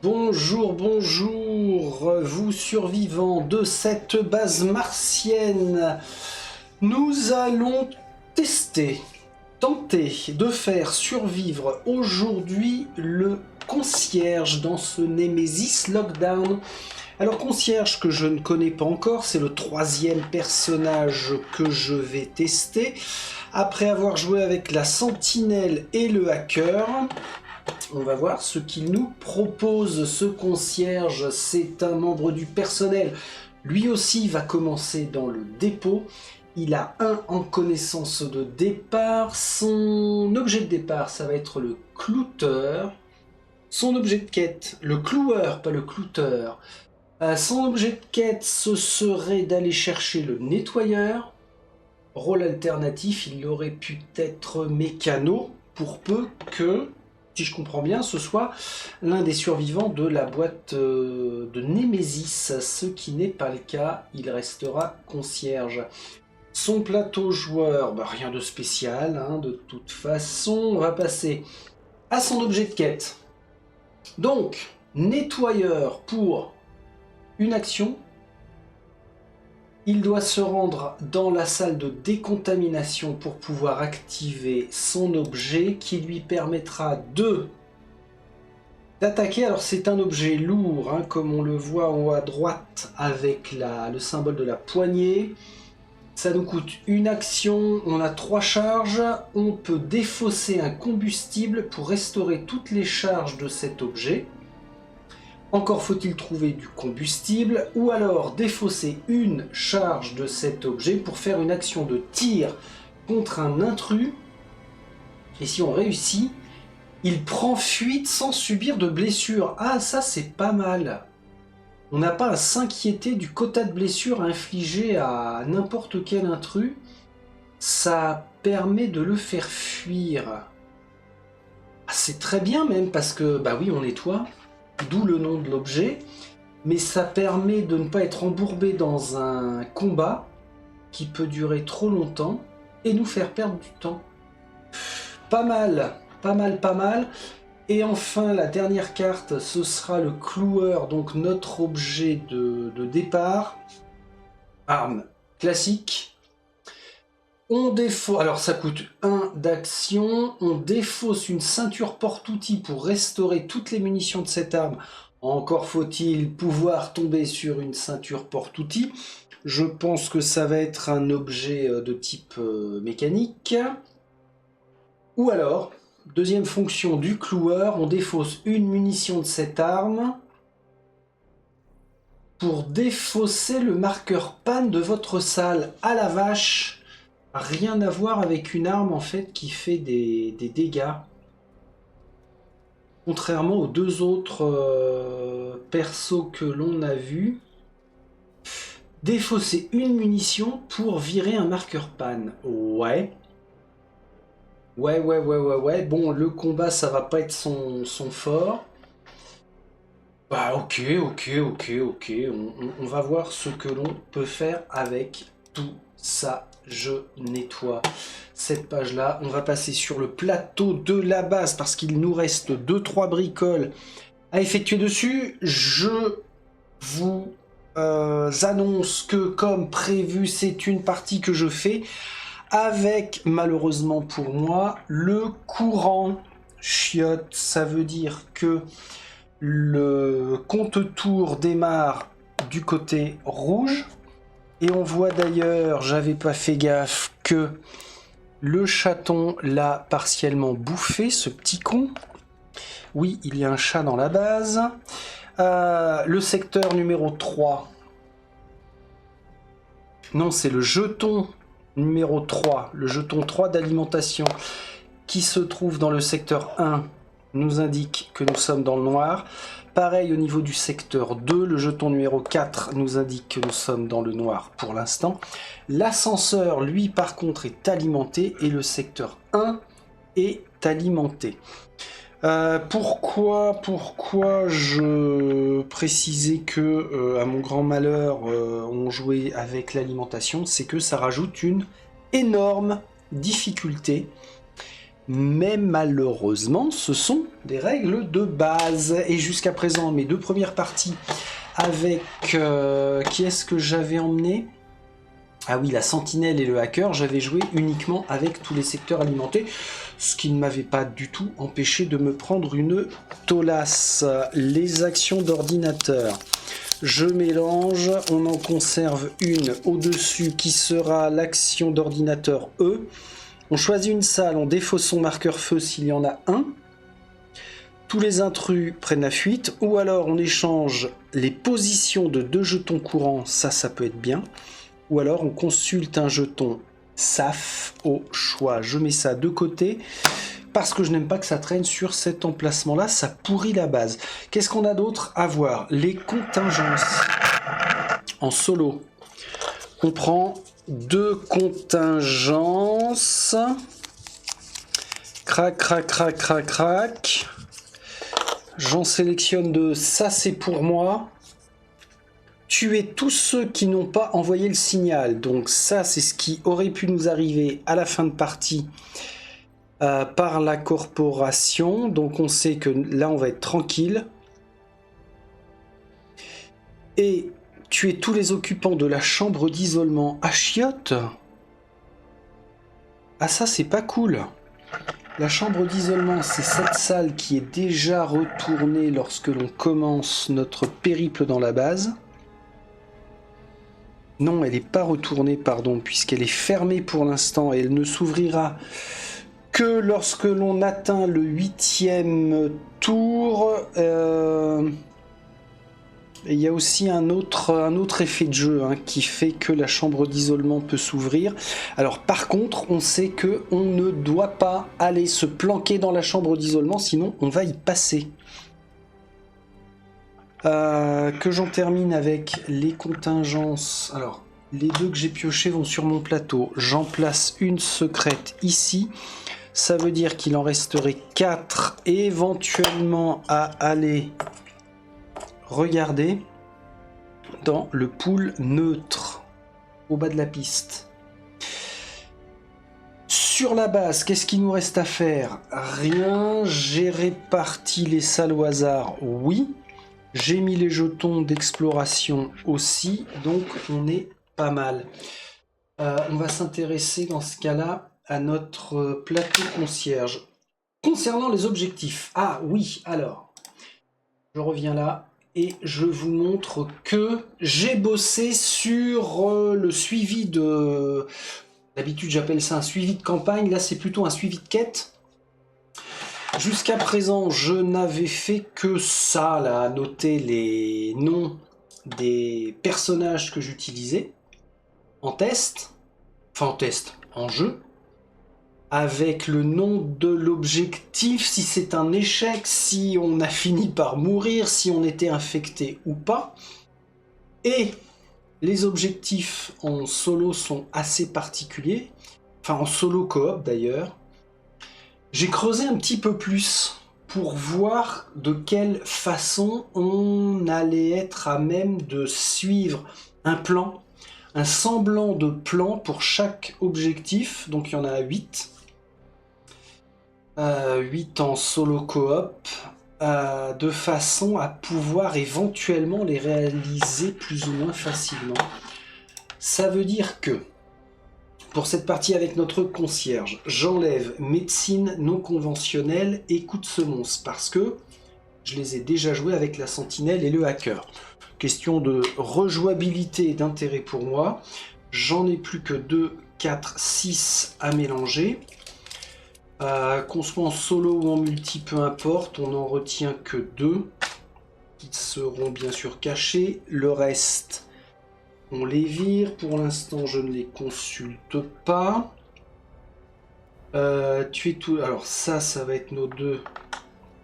Bonjour, bonjour, vous survivants de cette base martienne. Nous allons tenter de faire survivre aujourd'hui le concierge dans ce Nemesis Lockdown. Alors concierge que je ne connais pas encore, c'est le troisième personnage que je vais tester. Après avoir joué avec la sentinelle et le hacker, on va voir ce qu'il nous propose. Ce concierge, c'est un membre du personnel. Lui aussi va commencer dans le dépôt. Il a 1 en connaissance de départ. Son objet de départ, ça va être le clouteur. Son objet de quête, le cloueur, pas le clouteur. Son objet de quête, ce serait d'aller chercher le nettoyeur. Rôle alternatif, il aurait pu être mécano, pour peu que, si je comprends bien, ce soit l'un des survivants de la boîte de Nemesis. Ce qui n'est pas le cas, il restera concierge. Son plateau joueur, rien de spécial, de toute façon. On va passer à son objet de quête. Donc, nettoyeur pour une action. Il doit se rendre dans la salle de décontamination pour pouvoir activer son objet qui lui permettra d'attaquer. Alors c'est un objet lourd, comme on le voit en haut à droite avec le symbole de la poignée. Ça nous coûte une action, on a 3 charges. On peut défausser un combustible pour restaurer toutes les charges de cet objet. Encore faut-il trouver du combustible, ou alors défausser une charge de cet objet pour faire une action de tir contre un intrus. Et si on réussit, il prend fuite sans subir de blessures. Ah, ça c'est pas mal. On n'a pas à s'inquiéter du quota de blessures infligé à n'importe quel intrus. Ça permet de le faire fuir. Ah, c'est très bien même parce que, oui, on nettoie. D'où le nom de l'objet, mais ça permet de ne pas être embourbé dans un combat qui peut durer trop longtemps et nous faire perdre du temps. Pas mal, pas mal, pas mal. Et enfin, la dernière carte, ce sera le cloueur, donc notre objet de départ. Arme classique. On défausse, alors ça coûte 1 d'action, on défausse une ceinture porte-outils pour restaurer toutes les munitions de cette arme. Encore faut-il pouvoir tomber sur une ceinture porte-outils. Je pense que ça va être un objet de type mécanique. Ou alors, deuxième fonction du cloueur, on défausse une munition de cette arme pour défausser le marqueur panne de votre salle. À la vache! Rien à voir avec une arme en fait qui fait des dégâts. Contrairement aux 2 autres persos que l'on a vus. Défausser une munition pour virer un marqueur panne. Ouais. Ouais. Bon, le combat, ça va pas être son fort. Ok. On va voir ce que l'on peut faire avec tout ça. Je nettoie cette page-là. On va passer sur le plateau de la base parce qu'il nous reste 2-3 bricoles à effectuer dessus. Je vous annonce que, comme prévu, c'est une partie que je fais avec, malheureusement pour moi, le courant chiotte. Ça veut dire que le compte-tour démarre du côté rouge. Et on voit d'ailleurs, j'avais pas fait gaffe, que le chaton l'a partiellement bouffé, ce petit con. Oui, il y a un chat dans la base. Le secteur numéro 3. Non, c'est le jeton numéro 3. Le jeton 3 d'alimentation qui se trouve dans le secteur 1 nous indique que nous sommes dans le noir. Pareil au niveau du secteur 2, le jeton numéro 4 nous indique que nous sommes dans le noir pour l'instant. L'ascenseur, lui, par contre, est alimenté et le secteur 1 est alimenté. Pourquoi je précisais que, à mon grand malheur, on jouait avec l'alimentation, c'est que ça rajoute une énorme difficulté. Mais malheureusement, ce sont des règles de base. Et jusqu'à présent, mes deux premières parties avec... qui est-ce que j'avais emmené ? Ah oui, la sentinelle et le hacker, j'avais joué uniquement avec tous les secteurs alimentés, ce qui ne m'avait pas du tout empêché de me prendre une tolasse. Les actions d'ordinateur. Je mélange, on en conserve une au-dessus qui sera l'action d'ordinateur E. On choisit une salle, on défausse son marqueur feu s'il y en a un. Tous les intrus prennent la fuite, ou alors on échange les positions de 2 jetons courants, ça peut être bien. Ou alors on consulte un jeton SAF au choix. Je mets ça de côté parce que je n'aime pas que ça traîne sur cet emplacement-là, ça pourrit la base. Qu'est-ce qu'on a d'autre à voir? Les contingences. En solo, on prend 2 contingences. Crac, crac, crac, crac, crac. J'en sélectionne 2, ça c'est pour moi. Tuer tous ceux qui n'ont pas envoyé le signal. Donc ça, c'est ce qui aurait pu nous arriver à la fin de partie par la corporation. Donc on sait que là, on va être tranquille. Et tuer tous les occupants de la chambre d'isolement à chiottes. Ah ça, c'est pas cool. La chambre d'isolement, c'est cette salle qui est déjà retournée lorsque l'on commence notre périple dans la base. Non, elle n'est pas retournée, pardon, puisqu'elle est fermée pour l'instant et elle ne s'ouvrira que lorsque l'on atteint le 8e tour. Il y a aussi un autre effet de jeu qui fait que la chambre d'isolement peut s'ouvrir. Alors par contre, on sait qu'on ne doit pas aller se planquer dans la chambre d'isolement, sinon on va y passer. Que j'en termine avec les contingences. Alors, les 2 que j'ai piochés vont sur mon plateau. J'en place une secrète ici. Ça veut dire qu'il en resterait 4 éventuellement à aller regarder dans le pool neutre au bas de la piste. Sur la base, qu'est-ce qu'il nous reste à faire? Rien. J'ai réparti les salles au hasard, oui. J'ai mis les jetons d'exploration aussi, donc on est pas mal. On va s'intéresser dans ce cas-là à notre plateau concierge. Concernant les objectifs, ah oui, alors, je reviens là et je vous montre que j'ai bossé sur le suivi de... D'habitude j'appelle ça un suivi de campagne, là c'est plutôt un suivi de quête. Jusqu'à présent, je n'avais fait que ça, là, noter les noms des personnages que j'utilisais en test, en jeu, avec le nom de l'objectif, si c'est un échec, si on a fini par mourir, si on était infecté ou pas. Et les objectifs en solo sont assez particuliers, enfin en solo coop d'ailleurs. J'ai creusé un petit peu plus pour voir de quelle façon on allait être à même de suivre un plan, un semblant de plan pour chaque objectif. Donc il y en a 8. 8 en solo coop, de façon à pouvoir éventuellement les réaliser plus ou moins facilement. Ça veut dire que pour cette partie avec notre concierge, j'enlève médecine non conventionnelle et coup de semonce parce que je les ai déjà joués avec la sentinelle et le hacker. Question de rejouabilité et d'intérêt pour moi. J'en ai plus que 2, 4, 6 à mélanger. Qu'on soit en solo ou en multi, peu importe, on n'en retient que 2 qui seront bien sûr cachés. Le reste... on les vire, pour l'instant je ne les consulte pas. Tuer tout. Alors ça va être nos 2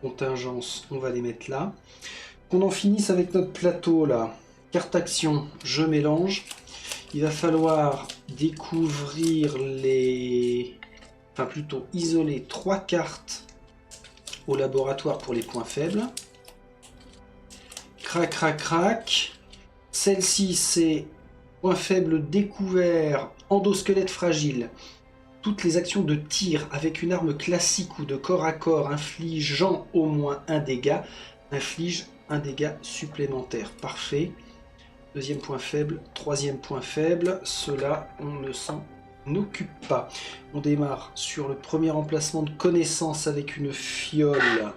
contingences, on va les mettre là. Qu'on en finisse avec notre plateau là. Carte action, je mélange. Il va falloir découvrir les... enfin plutôt isoler 3 cartes au laboratoire pour les points faibles. Crac, crac, crac. Celle-ci c'est... point faible découvert, endosquelette fragile. Toutes les actions de tir avec une arme classique ou de corps à corps infligeant au moins un dégât infligent un dégât supplémentaire. Parfait. Deuxième point faible, troisième point faible. Cela, on ne s'en occupe pas. On démarre sur le premier emplacement de connaissance avec une fiole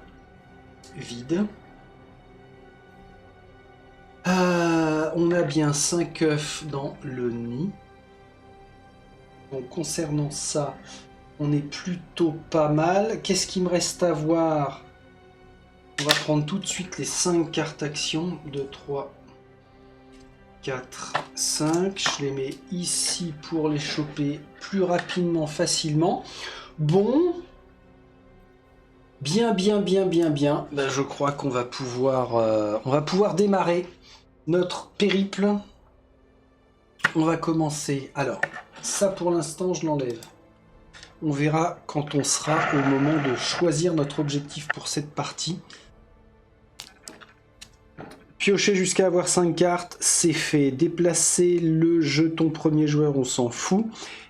vide. On a bien 5 œufs dans le nid. Donc concernant ça, on est plutôt pas mal. Qu'est-ce qu'il me reste à voir? On va prendre tout de suite les 5 cartes actions. 2, 3, 4, 5. Je les mets ici pour les choper plus rapidement, facilement. Bon. Bien. Ben, je crois qu'on va pouvoir démarrer notre périple. On va commencer. Alors, ça pour l'instant, je l'enlève. On verra quand on sera au moment de choisir notre objectif pour cette partie. Piocher jusqu'à avoir 5 cartes, c'est fait. Déplacer le jeton premier joueur, on s'en fout.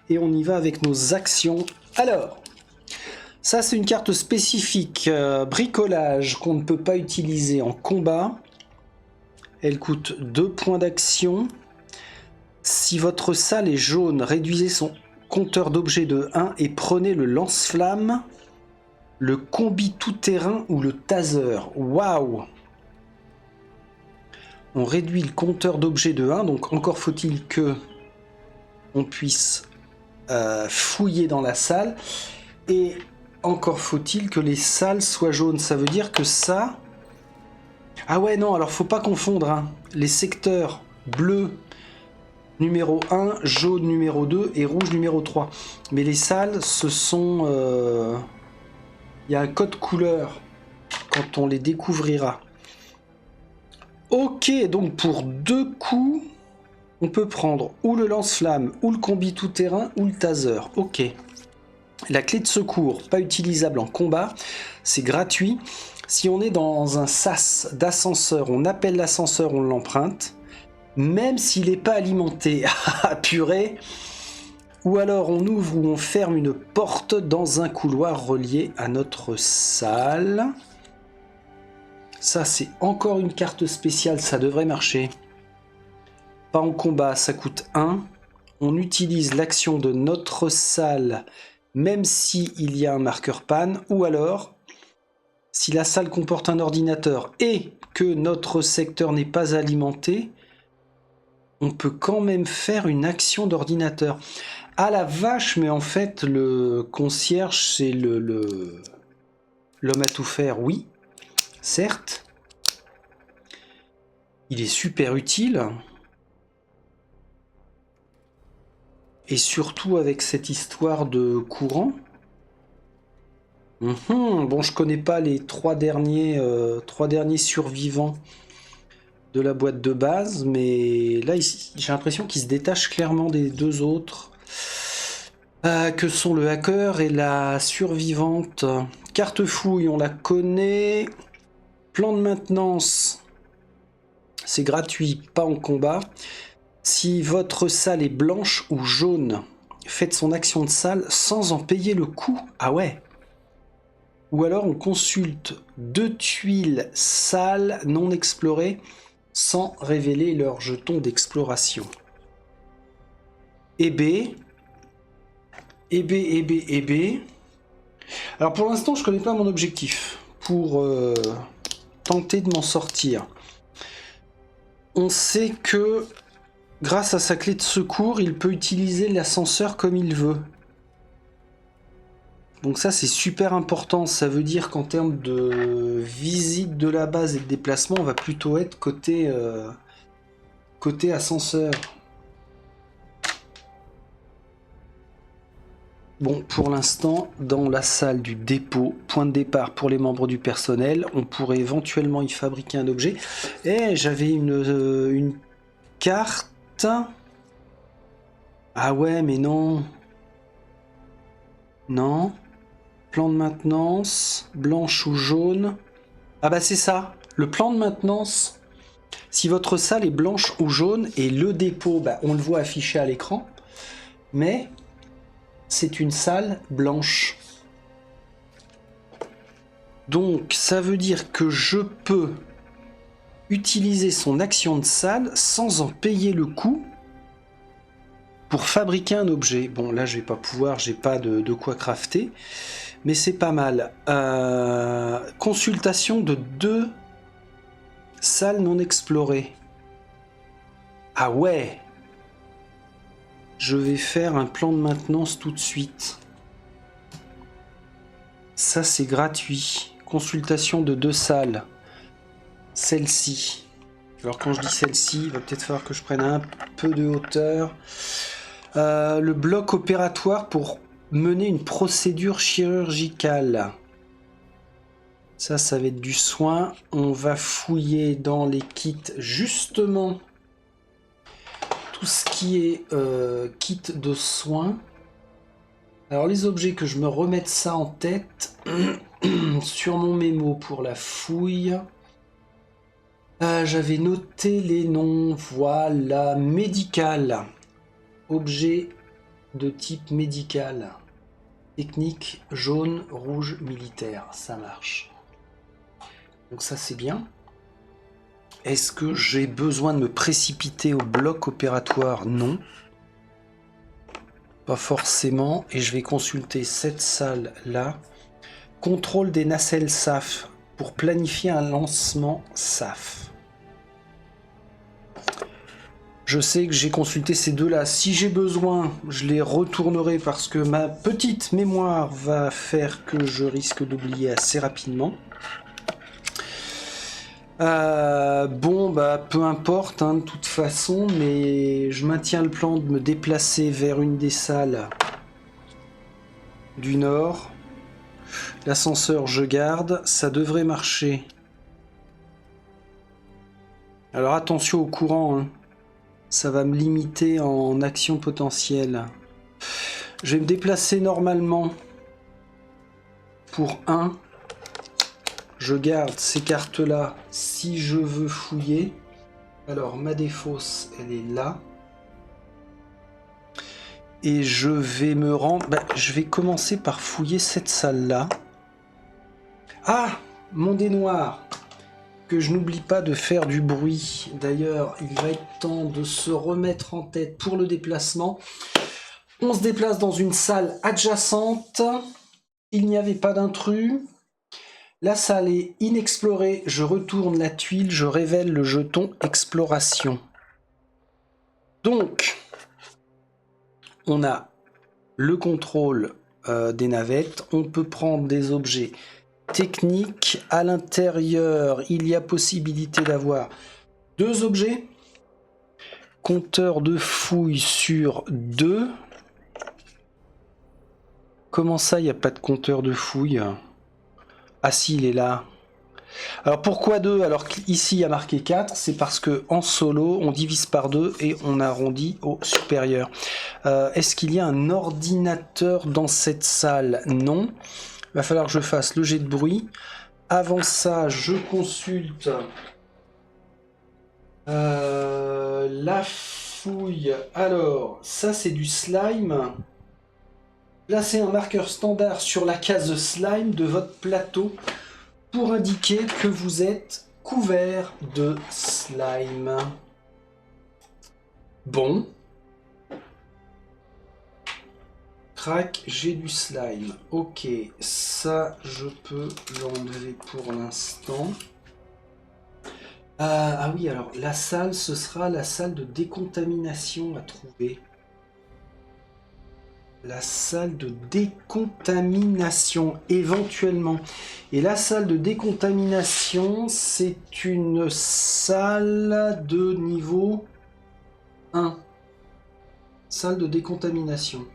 Et on y va avec nos actions. Alors, ça c'est une carte spécifique, bricolage, qu'on ne peut pas utiliser en combat. Elle coûte 2 points d'action. Si votre salle est jaune, réduisez son compteur d'objets de 1 et prenez le lance-flamme, le combi tout-terrain ou le taser. Waouh! On réduit le compteur d'objets de 1, donc encore faut-il que on puisse fouiller dans la salle. Et encore faut-il que les salles soient jaunes. Ça veut dire que ça... Ah ouais, non, alors faut pas confondre. Hein. Les secteurs bleus numéro 1, jaune numéro 2 et rouge numéro 3. Mais les salles, ce sont... Il y a un code couleur quand on les découvrira. Ok, donc pour 2 coups, on peut prendre ou le lance-flamme, ou le combi tout-terrain, ou le taser. Ok. La clé de secours, pas utilisable en combat, c'est gratuit. Si on est dans un sas d'ascenseur, on appelle l'ascenseur, on l'emprunte, même s'il n'est pas alimenté. Ah purée! Ou alors on ouvre ou on ferme une porte dans un couloir relié à notre salle. Ça, c'est encore une carte spéciale, ça devrait marcher. Pas en combat, ça coûte 1. On utilise l'action de notre salle, même s'il y a un marqueur panne. Ou alors, si la salle comporte un ordinateur et que notre secteur n'est pas alimenté, on peut quand même faire une action d'ordinateur. Ah la vache, mais en fait, le concierge, c'est l'homme à tout faire, oui. Certes, il est super utile. Et surtout avec cette histoire de courant. Bon, je connais pas les 3 derniers survivants de la boîte de base, mais là, j'ai l'impression qu'ils se détachent clairement des 2 autres. Que sont le hacker et la survivante. Carte fouille, on la connaît. Plan de maintenance, c'est gratuit, pas en combat. Si votre salle est blanche ou jaune, faites son action de salle sans en payer le coût. Ah ouais. Ou alors on consulte 2 tuiles sales non explorées sans révéler leur jeton d'exploration. Et B. Alors pour l'instant, je connais pas mon objectif pour tenter de m'en sortir. On sait que grâce à sa clé de secours, il peut utiliser l'ascenseur comme il veut. Donc ça, c'est super important. Ça veut dire qu'en termes de visite de la base et de déplacement, on va plutôt être côté ascenseur. Bon, pour l'instant, dans la salle du dépôt, point de départ pour les membres du personnel, on pourrait éventuellement y fabriquer un objet. Et j'avais une carte. Ah ouais, mais non. Non. Plan de maintenance, blanche ou jaune. Ah bah c'est ça, le plan de maintenance. Si votre salle est blanche ou jaune, et le dépôt, bah, on le voit affiché à l'écran, mais c'est une salle blanche. Donc ça veut dire que je peux utiliser son action de salle sans en payer le coût pour fabriquer un objet. Bon là je vais pas pouvoir, j'ai pas de quoi crafter, mais c'est pas mal. Consultation de 2 salles non explorées. Ah ouais! Je vais faire un plan de maintenance tout de suite. Ça c'est gratuit. Consultation de 2 salles. Celle-ci. Alors quand je dis celle-ci, il va peut-être falloir que je prenne un peu de hauteur. Le bloc opératoire pour mener une procédure chirurgicale. Ça va être du soin. On va fouiller dans les kits justement tout ce qui est kit de soins. Alors les objets, que je me remette ça en tête sur mon mémo pour la fouille. J'avais noté les noms, voilà, médical. Objet de type médical. Technique jaune, rouge, militaire, ça marche. Donc ça c'est bien. Est-ce que j'ai besoin de me précipiter au bloc opératoire? Non. Pas forcément. Et je vais consulter cette salle-là. Contrôle des nacelles SAF pour planifier un lancement SAF. Je sais que j'ai consulté ces deux-là. Si j'ai besoin, je les retournerai parce que ma petite mémoire va faire que je risque d'oublier assez rapidement. Bon, bah peu importe, hein, de toute façon, mais je maintiens le plan de me déplacer vers une des salles du nord. L'ascenseur, je garde, ça devrait marcher. Alors attention au courant, hein. Ça va me limiter en action potentielle. Je vais me déplacer normalement pour 1. Je garde ces cartes-là si je veux fouiller. Alors, ma défausse, elle est là. Et je vais me rendre... je vais commencer par fouiller cette salle-là. Ah! Mon dé noir! Que je n'oublie pas de faire du bruit. D'ailleurs, il va être temps de se remettre en tête pour le déplacement. On se déplace dans une salle adjacente. Il n'y avait pas d'intrus. La salle est inexplorée, je retourne la tuile, je révèle le jeton exploration. Donc, on a le contrôle des navettes, on peut prendre des objets techniques. À l'intérieur, il y a possibilité d'avoir 2 objets. Compteur de fouille sur 2. Comment ça, il n'y a pas de compteur de fouille ? Ah si, il est là. Alors pourquoi 2 alors qu'ici il y a marqué 4? C'est parce que en solo, on divise par 2 et on arrondit au supérieur. Est-ce qu'il y a un ordinateur dans cette salle? Non. Il va falloir que je fasse le jet de bruit. Avant ça, je consulte la fouille. Alors, ça c'est du slime. Placez un marqueur standard sur la case slime de votre plateau pour indiquer que vous êtes couvert de slime. Bon. Crac, j'ai du slime. Ok, ça je peux l'enlever pour l'instant. Ah oui, alors la salle, ce sera la salle de décontamination à trouver. La salle de décontamination, éventuellement. Et la salle de décontamination, c'est une salle de niveau 1. Salle de décontamination.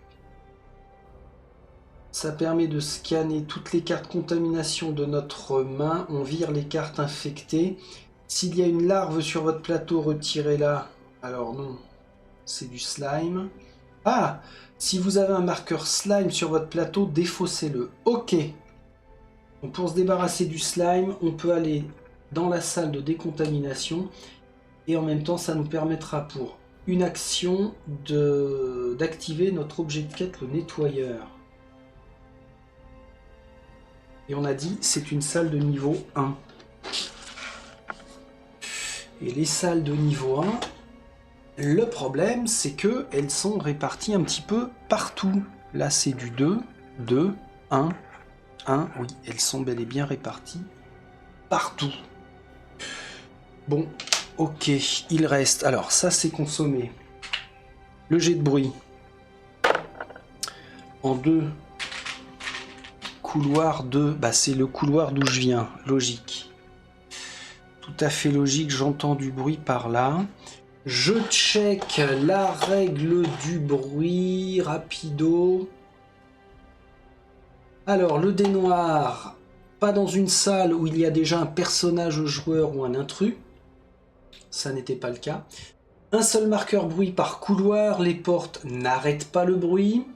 Ça permet de scanner toutes les cartes contamination de notre main. On vire les cartes infectées. S'il y a une larve sur votre plateau, retirez-la. Alors non, c'est du slime. Ah! Si vous avez un marqueur slime sur votre plateau, défaussez-le. Ok. Donc pour se débarrasser du slime, on peut aller dans la salle de décontamination. Et en même temps, ça nous permettra pour une action d'activer notre objet de quête, le nettoyeur. Et on a dit c'est une salle de niveau 1. Et les salles de niveau 1, le problème c'est que elles sont réparties un petit peu partout. Là c'est du 2, 2, 1, 1, oui, elles sont bel et bien réparties partout. Bon, ok, il reste, alors ça c'est consommé. Le jet de bruit. En 2 couloirs 2, bah c'est le couloir d'où je viens, logique. Tout à fait logique, j'entends du bruit par là. Je check la règle du bruit, rapido. Alors, le dé noir, pas dans une salle où il y a déjà un personnage joueur ou un intrus. Ça n'était pas le cas. Un seul marqueur bruit par couloir, les portes n'arrêtent pas le bruit.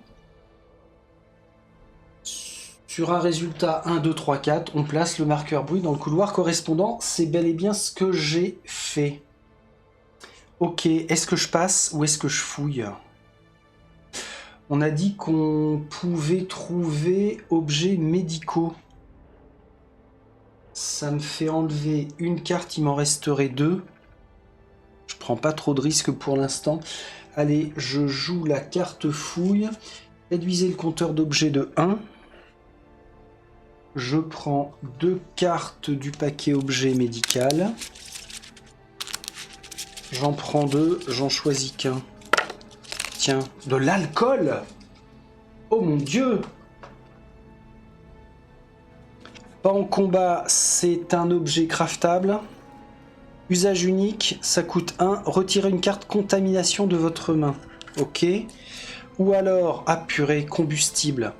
Sur un résultat 1, 2, 3, 4, on place le marqueur bruit dans le couloir correspondant. C'est bel et bien ce que j'ai fait. Ok, est-ce que je passe ou est-ce que je fouille? On a dit qu'on pouvait trouver objets médicaux. Ça me fait enlever une carte, il m'en resterait 2. Je prends pas trop de risques pour l'instant. Allez, je joue la carte fouille. Réduisez le compteur d'objets de 1. Je prends 2 cartes du paquet objet médical. J'en prends 2, j'en choisis qu'un. Tiens, de l'alcool! Oh mon Dieu! Pas en combat, c'est un objet craftable. Usage unique, ça coûte 1. Retirez une carte contamination de votre main. Ok. Ou alors, purée, combustible.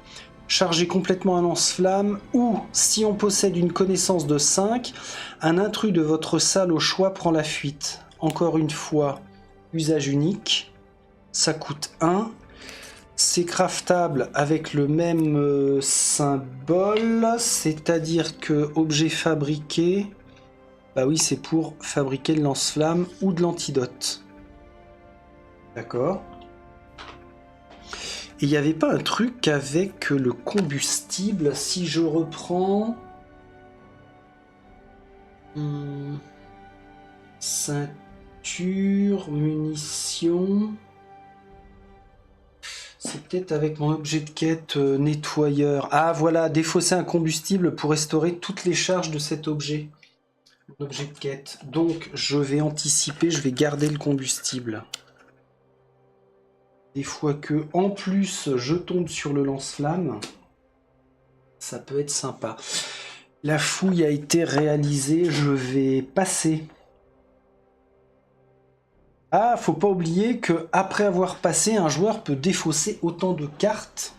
Chargez complètement un lance-flamme. Ou, si on possède une connaissance de 5, un intrus de votre salle au choix prend la fuite. Encore une fois, usage unique. Ça coûte 1. C'est craftable avec le même symbole, c'est-à-dire que objet fabriqué, bah oui, c'est pour fabriquer le lance-flamme ou de l'antidote. D'accord. Et il n'y avait pas un truc avec le combustible, si je reprends... Ceinture, munitions... C'est peut-être avec mon objet de quête nettoyeur. Ah voilà, défausser un combustible pour restaurer toutes les charges de cet objet. L'objet de quête. Donc je vais anticiper, je vais garder le combustible. Des fois que, en plus, je tombe sur le lance-flamme, ça peut être sympa. La fouille a été réalisée, je vais passer. Ah, faut pas oublier que après avoir passé, un joueur peut défausser autant de cartes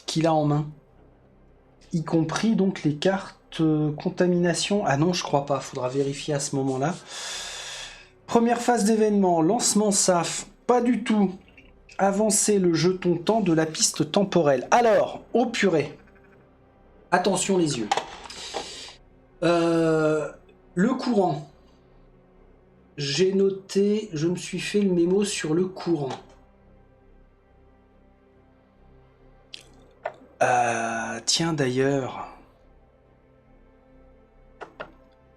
qu'il a en main. Y compris donc les cartes contamination. Ah non, je crois pas, faudra vérifier à ce moment-là. Première phase d'événement, lancement SAF, pas du tout. Avancer le jeton temps de la piste temporelle. Alors, oh purée. Attention les yeux. Le courant. J'ai noté, je me suis fait le mémo sur le courant. Tiens d'ailleurs.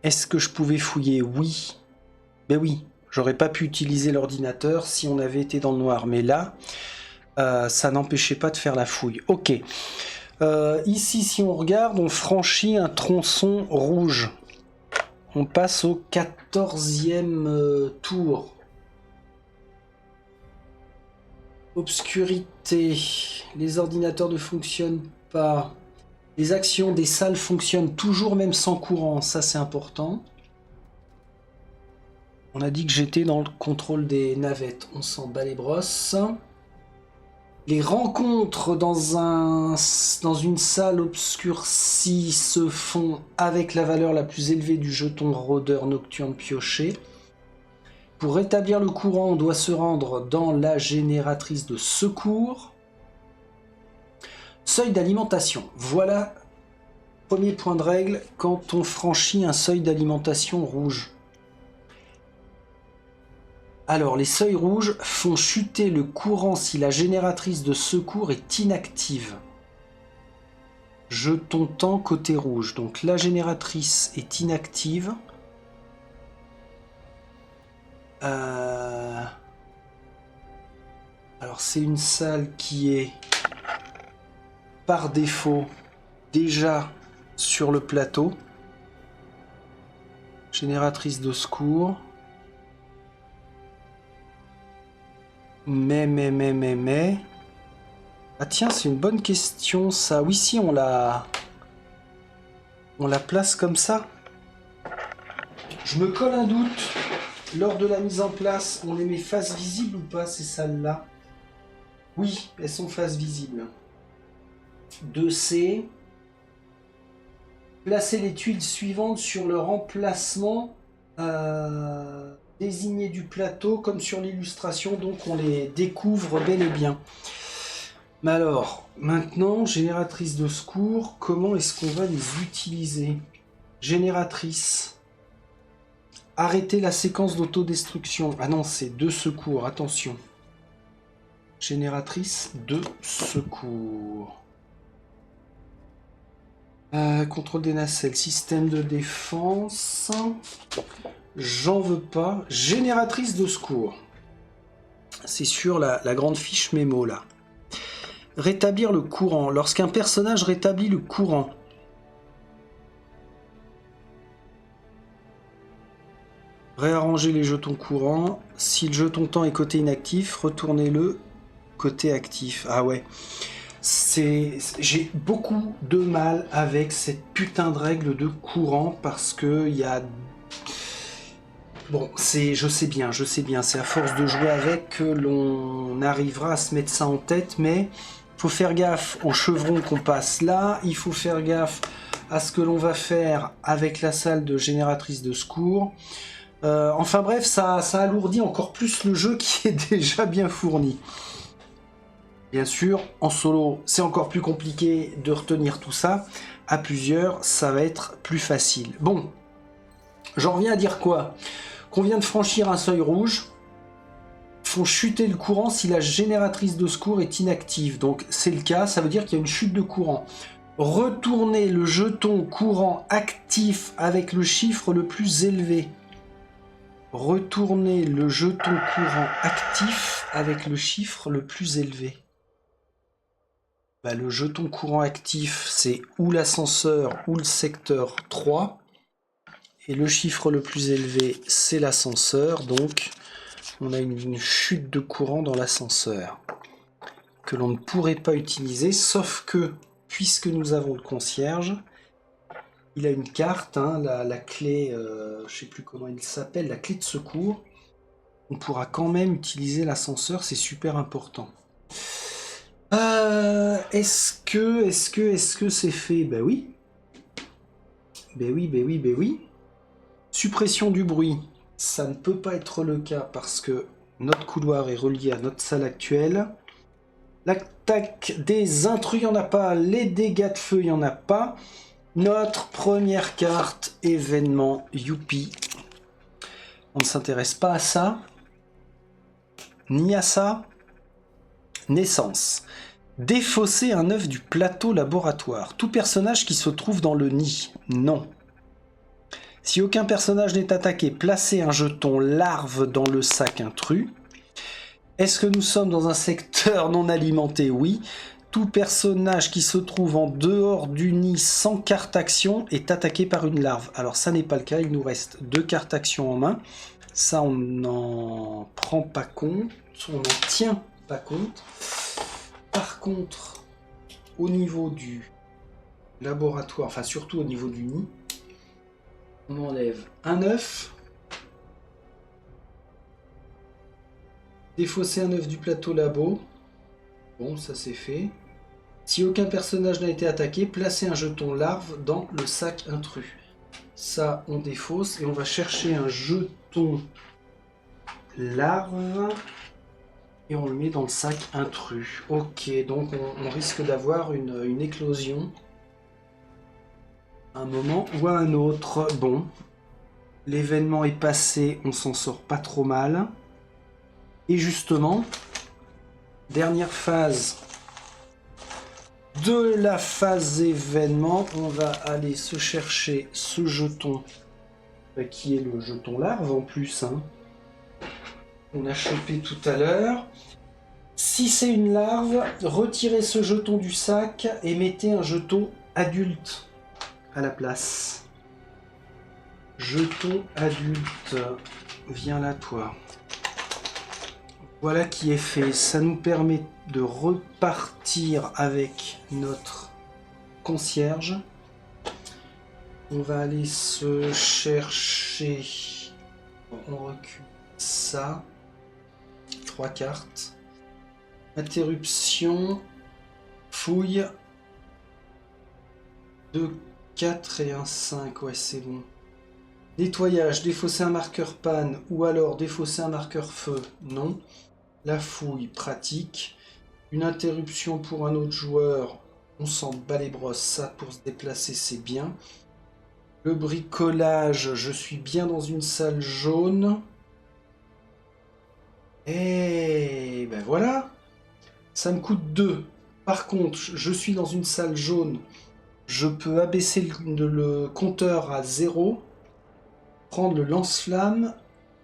Est-ce que je pouvais fouiller? Oui. Ben oui, j'aurais pas pu utiliser l'ordinateur si on avait été dans le noir. Mais là, ça n'empêchait pas de faire la fouille. Ok. Ici, si on regarde, on franchit un tronçon rouge. On passe au 14e tour. Obscurité. Les ordinateurs ne fonctionnent pas. Les actions des salles fonctionnent toujours même sans courant. Ça, c'est important. On a dit que j'étais dans le contrôle des navettes. On s'en bat les brosses. Les rencontres dans une salle obscurcie se font avec la valeur la plus élevée du jeton rôdeur nocturne pioché. Pour rétablir le courant, on doit se rendre dans la génératrice de secours. Seuil d'alimentation. Voilà, premier point de règle quand on franchit un seuil d'alimentation rouge. Alors, les seuils rouges font chuter le courant si la génératrice de secours est inactive. Jeton temps côté rouge. Donc, la génératrice est inactive. Alors, c'est une salle qui est par défaut déjà sur le plateau. Génératrice de secours. Mais... Ah tiens, c'est une bonne question ça. Oui, si, on la place comme ça. Je me colle un doute. Lors de la mise en place, on les met face visible ou pas, ces salles-là? Oui, elles sont face visible. 2C. Placez les tuiles suivantes sur le remplacement désigné du plateau, comme sur l'illustration, donc on les découvre bel et bien. Mais alors, maintenant, génératrice de secours, comment est-ce qu'on va les utiliser? Génératrice. Arrêter la séquence d'autodestruction. Ah non, c'est de secours, attention. Génératrice de secours. Contrôle des nacelles, système de défense. J'en veux pas. Génératrice de secours. C'est sur la grande fiche mémo là. Rétablir le courant. Lorsqu'un personnage rétablit le courant. Réarranger les jetons courants. Si le jeton temps est côté inactif, retournez-le côté actif. Ah ouais. J'ai beaucoup de mal avec cette putain de règle de courant parce que il y a... Bon, je sais bien, c'est à force de jouer avec que l'on arrivera à se mettre ça en tête, mais il faut faire gaffe au chevron qu'on passe là, il faut faire gaffe à ce que l'on va faire avec la salle de génératrice de secours. Enfin bref, ça alourdit encore plus le jeu qui est déjà bien fourni. Bien sûr, en solo, c'est encore plus compliqué de retenir tout ça. À plusieurs, ça va être plus facile. Bon, j'en reviens à dire quoi? Qu'on vient de franchir un seuil rouge, font chuter le courant si la génératrice de secours est inactive. Donc c'est le cas, ça veut dire qu'il y a une chute de courant. Retournez le jeton courant actif avec le chiffre le plus élevé. Retournez le jeton courant actif avec le chiffre le plus élevé. Bah, le jeton courant actif, c'est ou l'ascenseur ou le secteur 3. Et le chiffre le plus élevé, c'est l'ascenseur. Donc, on a une chute de courant dans l'ascenseur que l'on ne pourrait pas utiliser, sauf que, puisque nous avons le concierge, il a une carte, hein, la clé, je ne sais plus comment il s'appelle, la clé de secours. On pourra quand même utiliser l'ascenseur, c'est super important. Est-ce que c'est fait? Ben oui. Ben oui. Suppression du bruit. Ça ne peut pas être le cas parce que notre couloir est relié à notre salle actuelle. L'attaque des intrus, il n'y en a pas. Les dégâts de feu, il n'y en a pas. Notre première carte, événement, youpi. On ne s'intéresse pas à ça. Ni à ça. Naissance. Défausser un œuf du plateau laboratoire. Tout personnage qui se trouve dans le nid. Non. Si aucun personnage n'est attaqué, placez un jeton larve dans le sac intrus. Est-ce que nous sommes dans un secteur non alimenté? Oui. Tout personnage qui se trouve en dehors du nid sans carte action est attaqué par une larve. Alors ça n'est pas le cas, il nous reste 2 cartes action en main. Ça on n'en prend pas compte, on n'en tient pas compte. Par contre, au niveau du laboratoire, enfin surtout au niveau du nid, on enlève un œuf. Défausser un œuf du plateau labo. Bon, ça c'est fait. Si aucun personnage n'a été attaqué, placez un jeton larve dans le sac intrus. Ça, on défausse et on va chercher un jeton larve et on le met dans le sac intrus. Ok, donc on risque d'avoir une éclosion à un moment ou à un autre. Bon, l'événement est passé, on s'en sort pas trop mal. Et justement, dernière phase de la phase événement, on va aller se chercher ce jeton, qui est le jeton larve en plus, hein. On a chopé tout à l'heure. Si c'est une larve, retirez ce jeton du sac et mettez un jeton adulte à la place. Jeton adulte. Viens là, toi. Voilà qui est fait. Ça nous permet de repartir avec notre concierge. On va aller se chercher. On recule ça. 3 cartes. Interruption. Fouille. 2, 4 et un 5. Ouais, c'est bon. Nettoyage, défausser un marqueur panne ou alors défausser un marqueur feu. Non. La fouille, pratique. Une interruption pour un autre joueur. On s'en bat les brosses. Ça, pour se déplacer, c'est bien. Le bricolage, je suis bien dans une salle jaune. Et ben voilà. Ça me coûte 2. Par contre, je suis dans une salle jaune. Je peux abaisser le compteur à 0. Prendre le lance-flamme,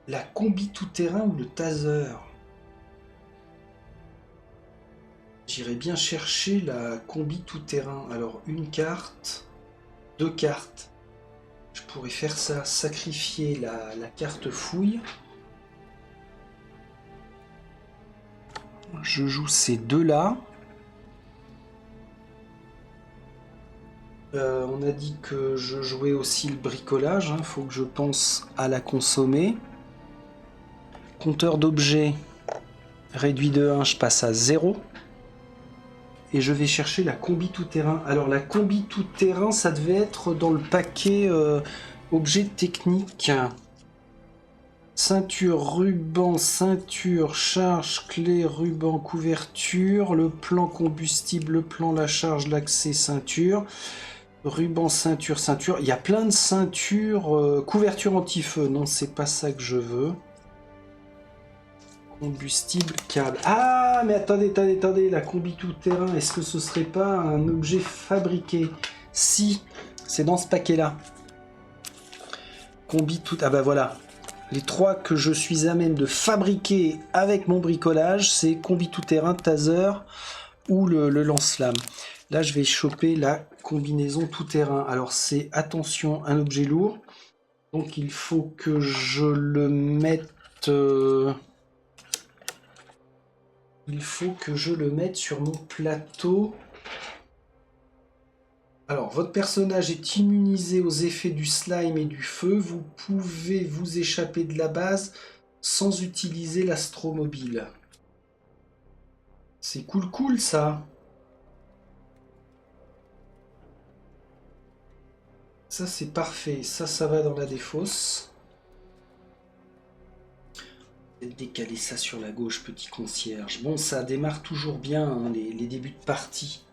la combi tout-terrain ou le taser. J'irai bien chercher la combi tout-terrain. Alors, une carte, 2 cartes. Je pourrais faire ça, sacrifier la carte fouille. Je joue ces deux-là. On a dit que je jouais aussi le bricolage. Il faut que je pense à la consommer. Compteur d'objets réduit de 1, je passe à 0. Et je vais chercher la combi tout-terrain. Alors la combi tout-terrain, ça devait être dans le paquet objet technique. Ceinture, ruban, ceinture, charge, clé, ruban, couverture, le plan combustible, le plan, la charge, l'accès, ceinture, ruban, ceinture, ceinture. Il y a plein de ceintures, couverture anti-feu. Non, c'est pas ça que je veux. Combustible, câble. Ah, mais attendez, la combi tout-terrain, est-ce que ce serait pas un objet fabriqué? Si, c'est dans ce paquet-là. Combi tout... Ah bah voilà. Les 3 que je suis à même de fabriquer avec mon bricolage, c'est combi tout-terrain, taser ou le lance-flamme. Là, je vais choper la combinaison tout-terrain. Alors, c'est, attention, un objet lourd. Donc, il faut que je le mette... Il faut que je le mette sur mon plateau. Alors, votre personnage est immunisé aux effets du slime et du feu. Vous pouvez vous échapper de la base sans utiliser l'astromobile. C'est cool ça. Ça c'est parfait. Ça va dans la défausse. Décaler ça sur la gauche, petit concierge. Bon, ça démarre toujours bien, hein, les débuts de partie.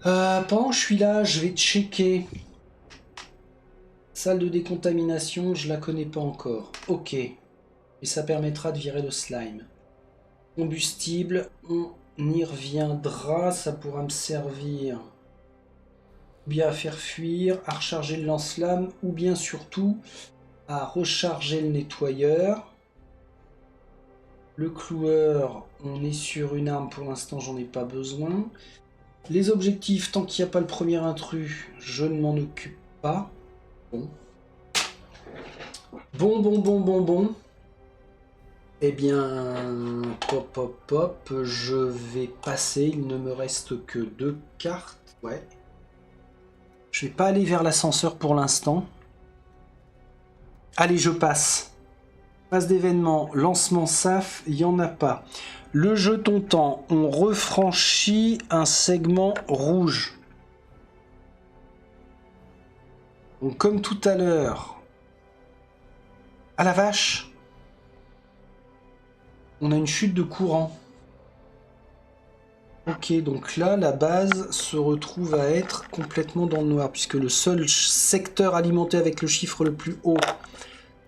Pendant que je suis là, je vais checker. Salle de décontamination, je la connais pas encore. Ok. Et ça permettra de virer le slime. Combustible, on y reviendra. Ça pourra me servir bien à faire fuir, à recharger le lance-flamme, ou bien surtout à recharger le nettoyeur. Le cloueur, on est sur une arme, pour l'instant j'en ai pas besoin. Les objectifs, tant qu'il n'y a pas le premier intrus, je ne m'en occupe pas. Bon. Eh bien, pop, je vais passer, il ne me reste que 2 cartes. Ouais. Je vais pas aller vers l'ascenseur pour l'instant. Allez, je passe. Phase d'événement, lancement SAF, il n'y en a pas. Le jeton temps, on refranchit un segment rouge. Donc comme tout à l'heure. Ah la vache! On a une chute de courant. Ok, donc là, la base se retrouve à être complètement dans le noir, puisque le seul secteur alimenté avec le chiffre le plus haut,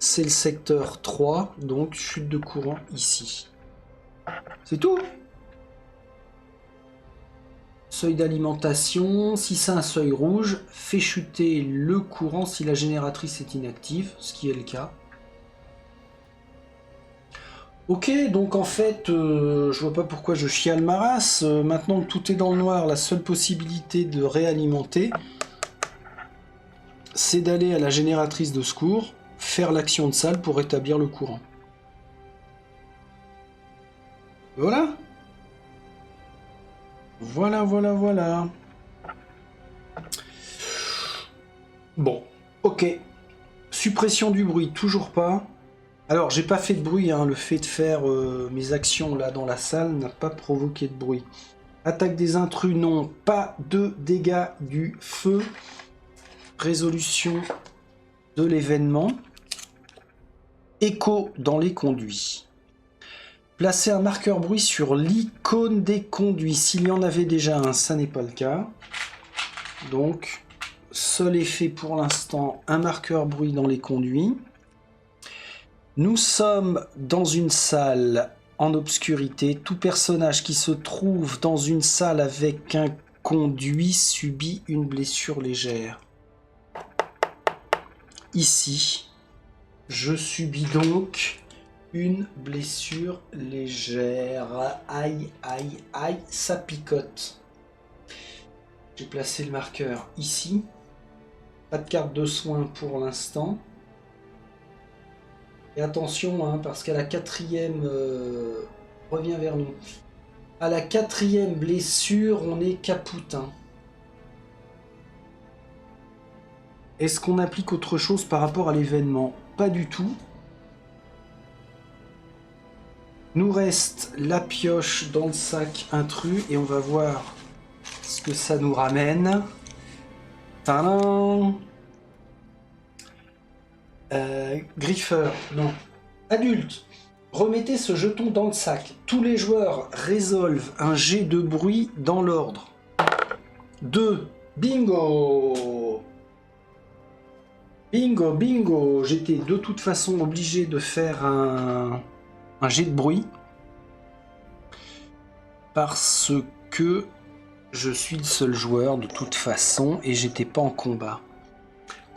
c'est le secteur 3, donc chute de courant ici. C'est tout. Seuil d'alimentation, si c'est un seuil rouge, fait chuter le courant si la génératrice est inactive, ce qui est le cas. Ok, donc en fait, je vois pas pourquoi je chiale ma race. Maintenant que tout est dans le noir, la seule possibilité de réalimenter, c'est d'aller à la génératrice de secours, faire l'action de salle pour rétablir le courant. Voilà. Voilà. Bon, ok. Suppression du bruit, toujours pas. Alors, j'ai pas fait de bruit, hein. Le fait de faire mes actions là dans la salle n'a pas provoqué de bruit. Attaque des intrus, non. Pas de dégâts du feu. Résolution de l'événement. Écho dans les conduits. Placer un marqueur bruit sur l'icône des conduits. S'il y en avait déjà un, ça n'est pas le cas. Donc, seul effet pour l'instant, un marqueur bruit dans les conduits. Nous sommes dans une salle en obscurité. Tout personnage qui se trouve dans une salle avec un conduit subit une blessure légère. Ici, je subis donc une blessure légère. Aïe, ça picote. J'ai placé le marqueur ici. Pas de carte de soins pour l'instant. Et attention, hein, parce qu'à la quatrième... revient vers nous. À la quatrième blessure, on est capoute. Hein. Est-ce qu'on applique autre chose par rapport à l'événement? Pas du tout. Nous reste la pioche dans le sac intrus et on va voir ce que ça nous ramène. Tadam! Griffeur, non. Adulte, remettez ce jeton dans le sac. Tous les joueurs résolvent un jet de bruit dans l'ordre. 2. Bingo! Bingo! J'étais de toute façon obligé de faire un jet de bruit. Parce que je suis le seul joueur de toute façon et j'étais pas en combat.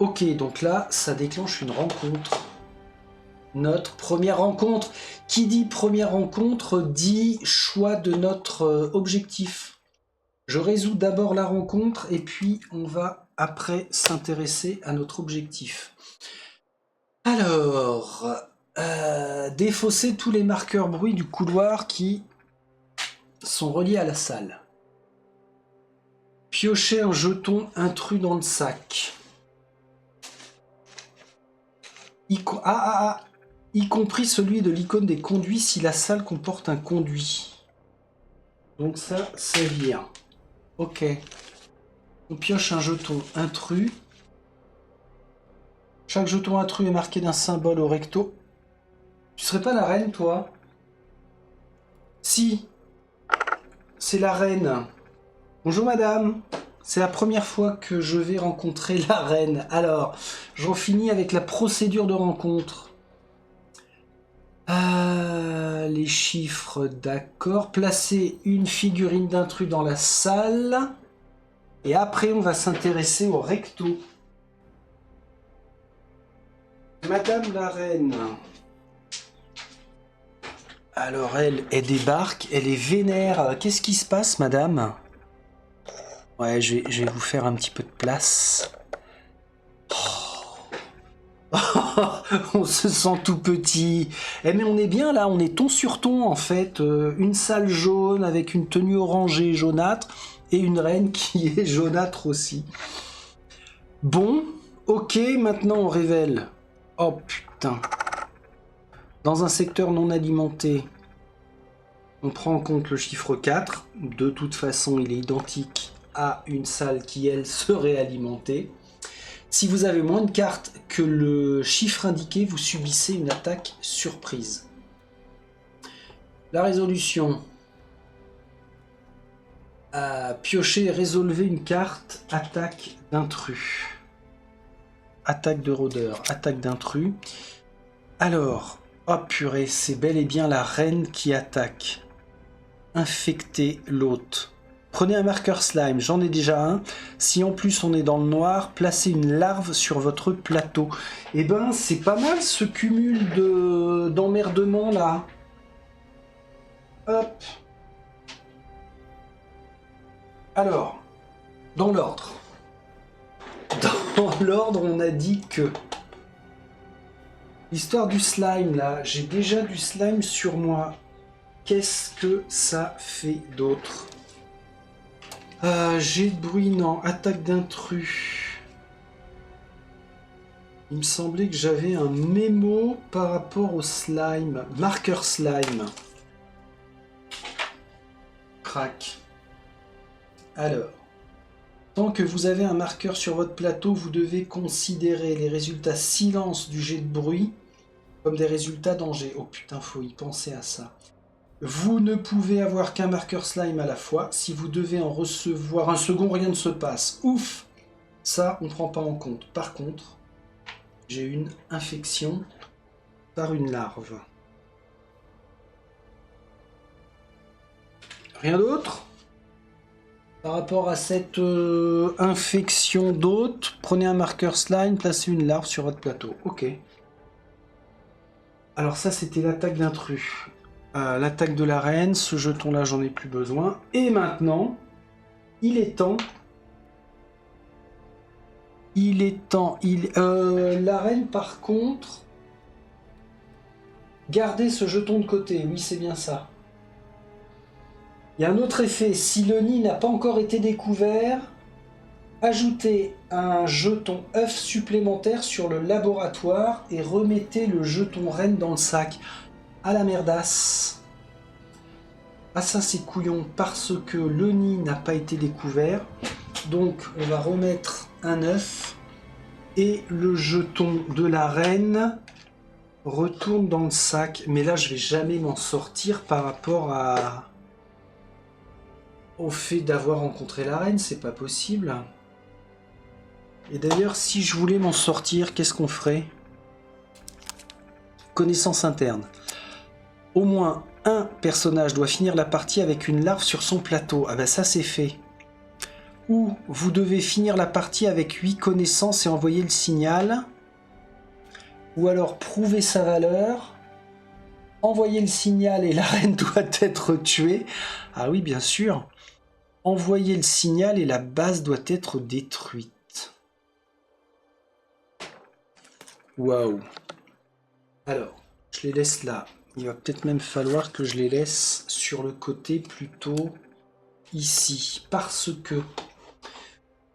Ok, donc là, ça déclenche une rencontre. Notre première rencontre. Qui dit première rencontre dit choix de notre objectif. Je résous d'abord la rencontre et puis on va après s'intéresser à notre objectif. Alors, défausser tous les marqueurs bruit du couloir qui sont reliés à la salle. Piocher un jeton intrus dans le sac. Y compris celui de l'icône des conduits si la salle comporte un conduit. Donc ça, c'est bien. Ok. On pioche un jeton intrus. Chaque jeton intrus est marqué d'un symbole au recto. Tu serais pas la reine, toi? Si. C'est la reine. Bonjour madame. C'est la première fois que je vais rencontrer la reine. Alors, j'en finis avec la procédure de rencontre. Les chiffres, d'accord. Placer une figurine d'intrus dans la salle. Et après, on va s'intéresser au recto. Madame la reine. Alors elle débarque, elle est vénère. Qu'est-ce qui se passe, madame? Ouais, je vais vous faire un petit peu de place. Oh. On se sent tout petit. Eh mais on est bien là, on est ton sur ton en fait. Une salle jaune avec une tenue orangée jaunâtre et une reine qui est jaunâtre aussi. Bon, ok, maintenant on révèle. Oh putain. Dans un secteur non alimenté, on prend en compte le chiffre 4. De toute façon, il est identique à une salle qui, elle, serait alimentée. Si vous avez moins de cartes que le chiffre indiqué, vous subissez une attaque surprise. La résolution. Piocher et résolver une carte. Attaque d'intrus. Attaque de rôdeur. Attaque d'intrus. Alors, oh purée, c'est bel et bien la reine qui attaque. Infecter l'hôte. Prenez un marqueur slime, j'en ai déjà un. Si en plus on est dans le noir, placez une larve sur votre plateau. Eh ben, c'est pas mal ce cumul d'emmerdements là. Hop. Alors, dans l'ordre. Dans l'ordre, on a dit que... L'histoire du slime là, j'ai déjà du slime sur moi. Qu'est-ce que ça fait d'autre? Jet de bruit, non. Attaque d'intrus. Il me semblait que j'avais un mémo par rapport au slime. Marqueur slime. Crac. Alors. Tant que vous avez un marqueur sur votre plateau, vous devez considérer les résultats silence du jet de bruit comme des résultats danger. Oh putain, faut y penser à ça. Vous ne pouvez avoir qu'un marqueur slime à la fois. Si vous devez en recevoir un second, rien ne se passe. Ouf! Ça, on ne prend pas en compte. Par contre, j'ai une infection par une larve. Rien d'autre? Par rapport à cette infection d'hôte, prenez un marqueur slime, placez une larve sur votre plateau. Ok. Alors ça, c'était l'attaque d'intrus. L'attaque de la reine, ce jeton-là, j'en ai plus besoin. Et maintenant, il est temps... la reine, par contre... Gardez ce jeton de côté, oui, c'est bien ça. Il y a un autre effet, si le nid n'a pas encore été découvert, ajoutez un jeton œuf supplémentaire sur le laboratoire et remettez le jeton reine dans le sac. À la merdasse. Ah ça c'est couillon parce que le nid n'a pas été découvert. Donc on va remettre un œuf et le jeton de la reine retourne dans le sac. Mais là je vais jamais m'en sortir par rapport au fait d'avoir rencontré la reine, c'est pas possible. Et d'ailleurs, si je voulais m'en sortir, qu'est-ce qu'on ferait? Connaissance interne. Au moins un personnage doit finir la partie avec une larve sur son plateau. Ah ben ça c'est fait. Ou vous devez finir la partie avec 8 connaissances et envoyer le signal. Ou alors prouver sa valeur. Envoyer le signal et la reine doit être tuée. Ah oui, bien sûr. Envoyer le signal et la base doit être détruite. Waouh. Alors, je les laisse là. Il va peut-être même falloir que je les laisse sur le côté plutôt ici. Parce que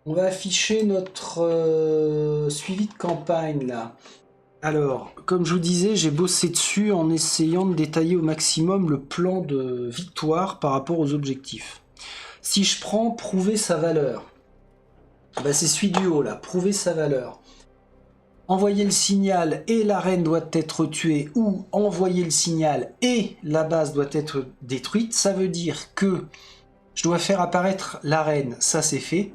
on va afficher notre suivi de campagne là. Alors, comme je vous disais, j'ai bossé dessus en essayant de détailler au maximum le plan de victoire par rapport aux objectifs. Si je prends prouver sa valeur, bah c'est celui du haut là, prouver sa valeur. Envoyer le signal et la reine doit être tuée ou envoyer le signal et la base doit être détruite, ça veut dire que je dois faire apparaître la reine, ça c'est fait.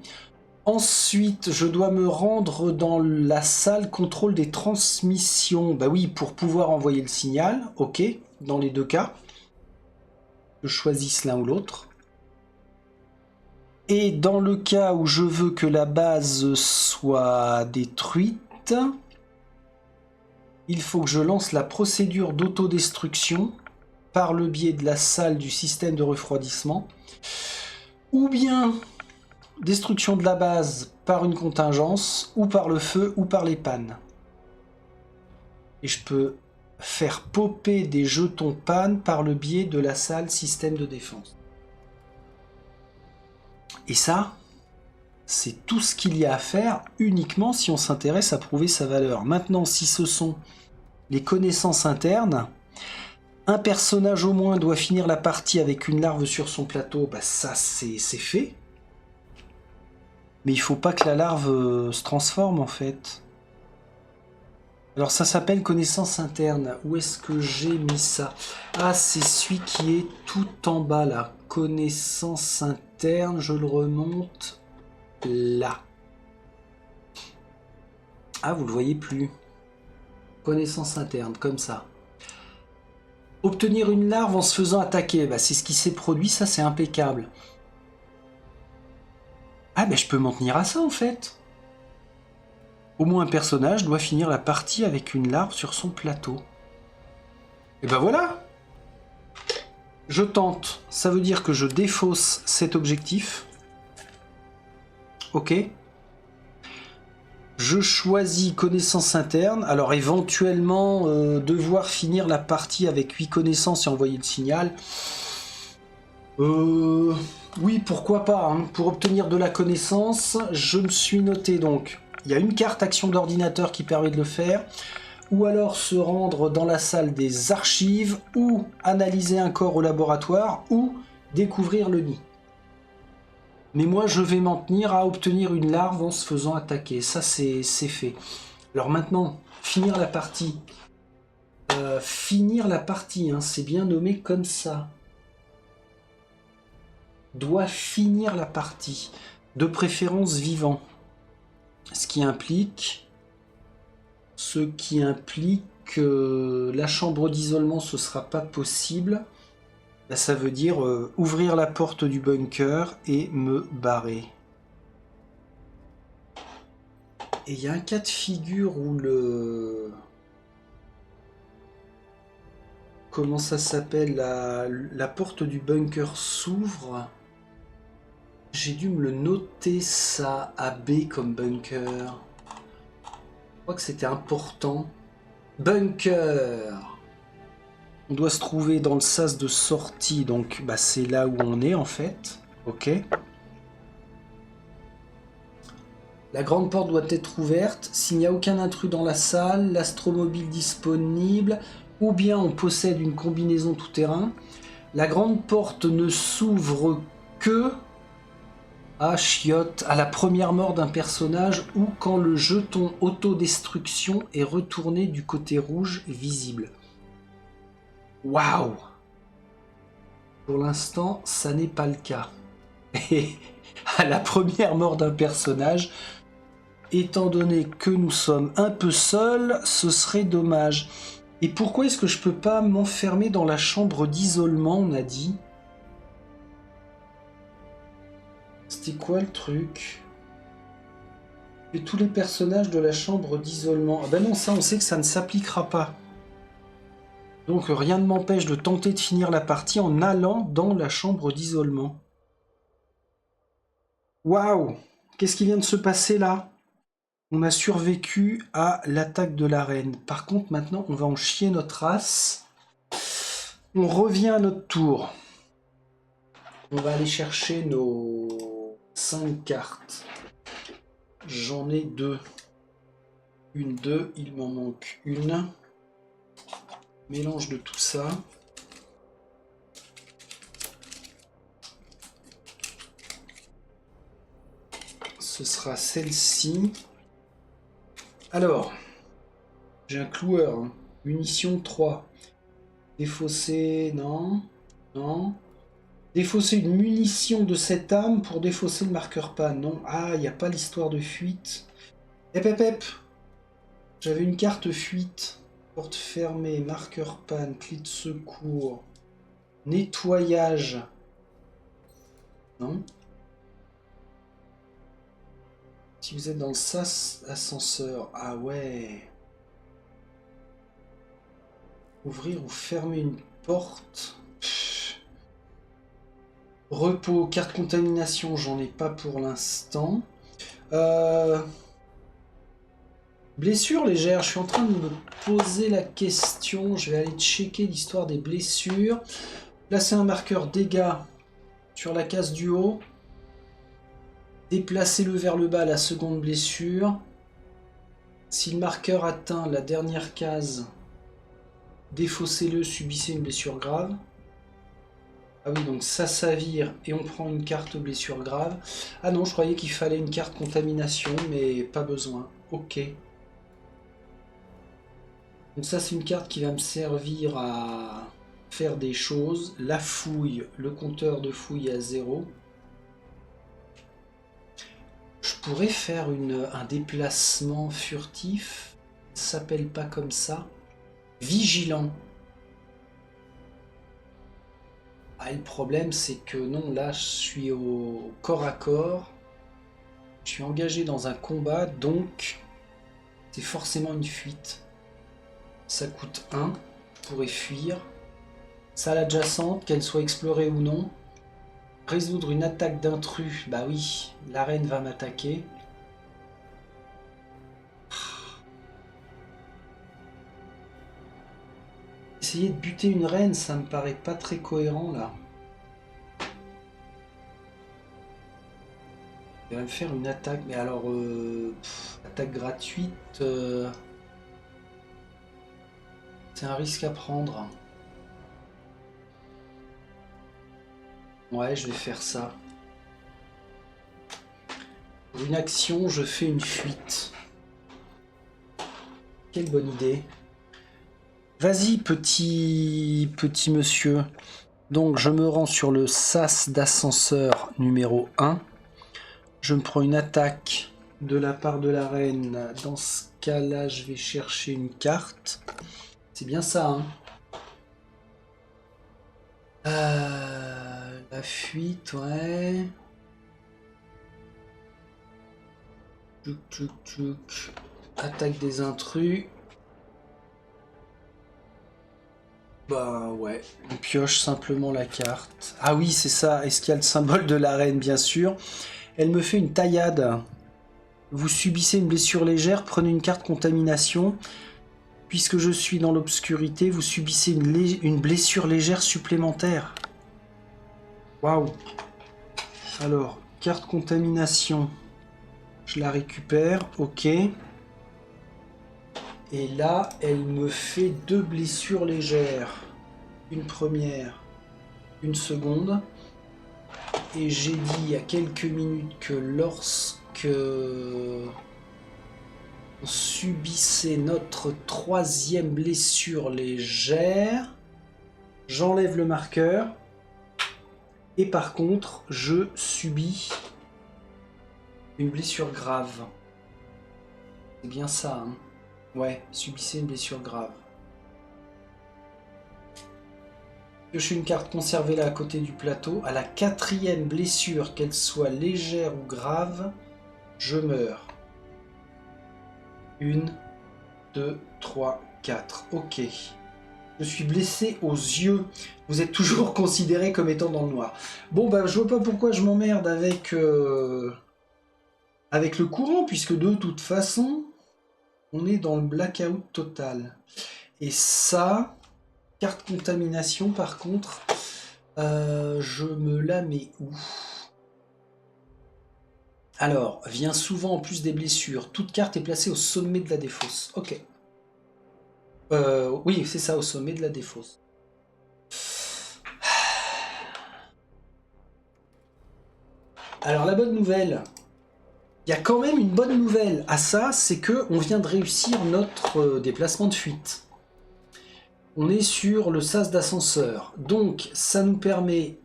Ensuite, je dois me rendre dans la salle contrôle des transmissions. Bah oui, pour pouvoir envoyer le signal, ok, dans les deux cas. Je choisisse l'un ou l'autre. Et dans le cas où je veux que la base soit détruite, il faut que je lance la procédure d'autodestruction par le biais de la salle du système de refroidissement. Ou bien destruction de la base par une contingence, ou par le feu, ou par les pannes. Et je peux faire popper des jetons panne par le biais de la salle système de défense. Et ça, c'est tout ce qu'il y a à faire uniquement si on s'intéresse à prouver sa valeur. Maintenant, si ce sont les connaissances internes, un personnage au moins doit finir la partie avec une larve sur son plateau, bah ça c'est fait. Mais il faut pas que la larve se transforme en fait. Alors ça s'appelle connaissance interne. Où est-ce que j'ai mis ça? Ah, c'est celui qui est tout en bas là. Connaissance interne, je le remonte là. Ah, vous le voyez plus. Connaissance interne, comme ça. Obtenir une larve en se faisant attaquer, bah, c'est ce qui s'est produit, ça c'est impeccable. Ah ben je peux m'en tenir à ça en fait. Au moins un personnage doit finir la partie avec une larve sur son plateau. Et ben voilà. Je tente, ça veut dire que je défausse cet objectif. Ok. Je choisis connaissance interne. Alors éventuellement, devoir finir la partie avec 8 connaissances et envoyer le signal. Oui, pourquoi pas. Hein. Pour obtenir de la connaissance, je me suis noté donc. Il y a une carte action d'ordinateur qui permet de le faire. Ou alors se rendre dans la salle des archives, ou analyser un corps au laboratoire, ou découvrir le nid. Mais moi, je vais m'en tenir à obtenir une larve en se faisant attaquer. Ça, c'est fait. Alors maintenant, finir la partie. Finir la partie, hein, c'est bien nommé comme ça. Doit finir la partie. De préférence vivant. Ce qui implique que la chambre d'isolement, ce sera pas possible. Là, ça veut dire ouvrir la porte du bunker et me barrer. Et il y a un cas de figure où le... Comment ça s'appelle, la porte du bunker s'ouvre. J'ai dû me le noter ça, AB comme bunker. Je crois que c'était important. Bunker. On doit se trouver dans le sas de sortie, donc bah, c'est là où on est en fait. Ok. La grande porte doit être ouverte. S'il n'y a aucun intrus dans la salle, l'astromobile disponible, ou bien on possède une combinaison tout-terrain. La grande porte ne s'ouvre que à chiotte, à la première mort d'un personnage ou quand le jeton autodestruction est retourné du côté rouge visible. Waouh! Pour l'instant, ça n'est pas le cas. Et à la première mort d'un personnage, étant donné que nous sommes un peu seuls, ce serait dommage. Et pourquoi est-ce que je peux pas m'enfermer dans la chambre d'isolement, on a dit? C'était quoi le truc? Et tous les personnages de la chambre d'isolement. Ah ben non, ça on sait que ça ne s'appliquera pas. Donc rien ne m'empêche de tenter de finir la partie en allant dans la chambre d'isolement. Waouh! Qu'est-ce qui vient de se passer là? On a survécu à l'attaque de la reine. Par contre, maintenant, on va en chier notre race. On revient à notre tour. On va aller chercher nos 5 cartes. J'en ai 2. Une, 2, il m'en manque une. Mélange de tout ça. Ce sera celle-ci. Alors, j'ai un cloueur. Hein. Munition 3. Défausser, non. Non. Défausser une munition de cette arme pour défausser le marqueur pan. Non. Ah, il n'y a pas l'histoire de fuite. Hep. J'avais une carte fuite. Porte fermée, marqueur panne, clé de secours, nettoyage. Non. Si vous êtes dans le sas ascenseur, ah ouais. Ouvrir ou fermer une porte. Pff. Repos, carte contamination, j'en ai pas pour l'instant. Blessures légères, je suis en train de me poser la question. Je vais aller checker l'histoire des blessures. Placer un marqueur dégâts sur la case du haut. Déplacez-le vers le bas, la seconde blessure. Si le marqueur atteint la dernière case, défaussez-le, subissez une blessure grave. Ah oui, donc ça vire et on prend une carte blessure grave. Ah non, je croyais qu'il fallait une carte contamination, mais pas besoin. Ok. Donc ça, c'est une carte qui va me servir à faire des choses. La fouille, le compteur de fouille est à 0. Je pourrais faire un déplacement furtif. s'appelle pas comme ça. Vigilant. Ah, le problème, c'est que non, là, je suis au corps à corps. Je suis engagé dans un combat, donc c'est forcément une fuite. Ça coûte 1. Je pourrais fuir. Salle adjacente, qu'elle soit explorée ou non. Résoudre une attaque d'intrus. Bah oui, l'arène va m'attaquer. Essayer de buter une reine, ça me paraît pas très cohérent là. Il va me faire une attaque, mais alors attaque gratuite, c'est un risque à prendre. Ouais, je vais faire ça. Pour une action, je fais une fuite. Quelle bonne idée. Vas-y, petit monsieur. Donc, je me rends sur le sas d'ascenseur numéro 1. Je me prends une attaque de la part de la reine. Dans ce cas-là, je vais chercher une carte. C'est bien ça, hein. La fuite, ouais. Tchouk, tchouk, tchouk. Attaque des intrus. Bah ouais, on pioche simplement la carte. Ah oui, c'est ça. Est-ce qu'il y a le symbole de la reine, bien sûr. Elle me fait une taillade. Vous subissez une blessure légère, prenez une carte contamination. Puisque je suis dans l'obscurité, vous subissez une blessure légère supplémentaire. Waouh. Alors, carte contamination. Je la récupère, ok. Et là, elle me fait 2 blessures légères. Une première, une seconde. Et j'ai dit il y a quelques minutes que lorsque on subissait notre 3e blessure légère, j'enlève le marqueur. Et par contre, je subis une blessure grave. C'est bien ça, hein. Ouais, subissez une blessure grave. Pioche une carte, conservez-la à côté du plateau. À la 4e blessure, qu'elle soit légère ou grave, je meurs. 1, 2, 3, 4. Ok. Je suis blessé aux yeux. Vous êtes toujours considéré comme étant dans le noir. Bon, bah, je vois pas pourquoi je m'emmerde avec, avec le courant, puisque de toute façon, on est dans le blackout total. Et ça, carte contamination, par contre, je me la mets où? Alors, vient souvent en plus des blessures. Toute carte est placée au sommet de la défausse. Ok. Oui, c'est ça, au sommet de la défausse. Alors, la bonne nouvelle, il y a quand même une bonne nouvelle à ça, c'est que on vient de réussir notre déplacement de fuite. On est sur le sas d'ascenseur, donc ça nous permet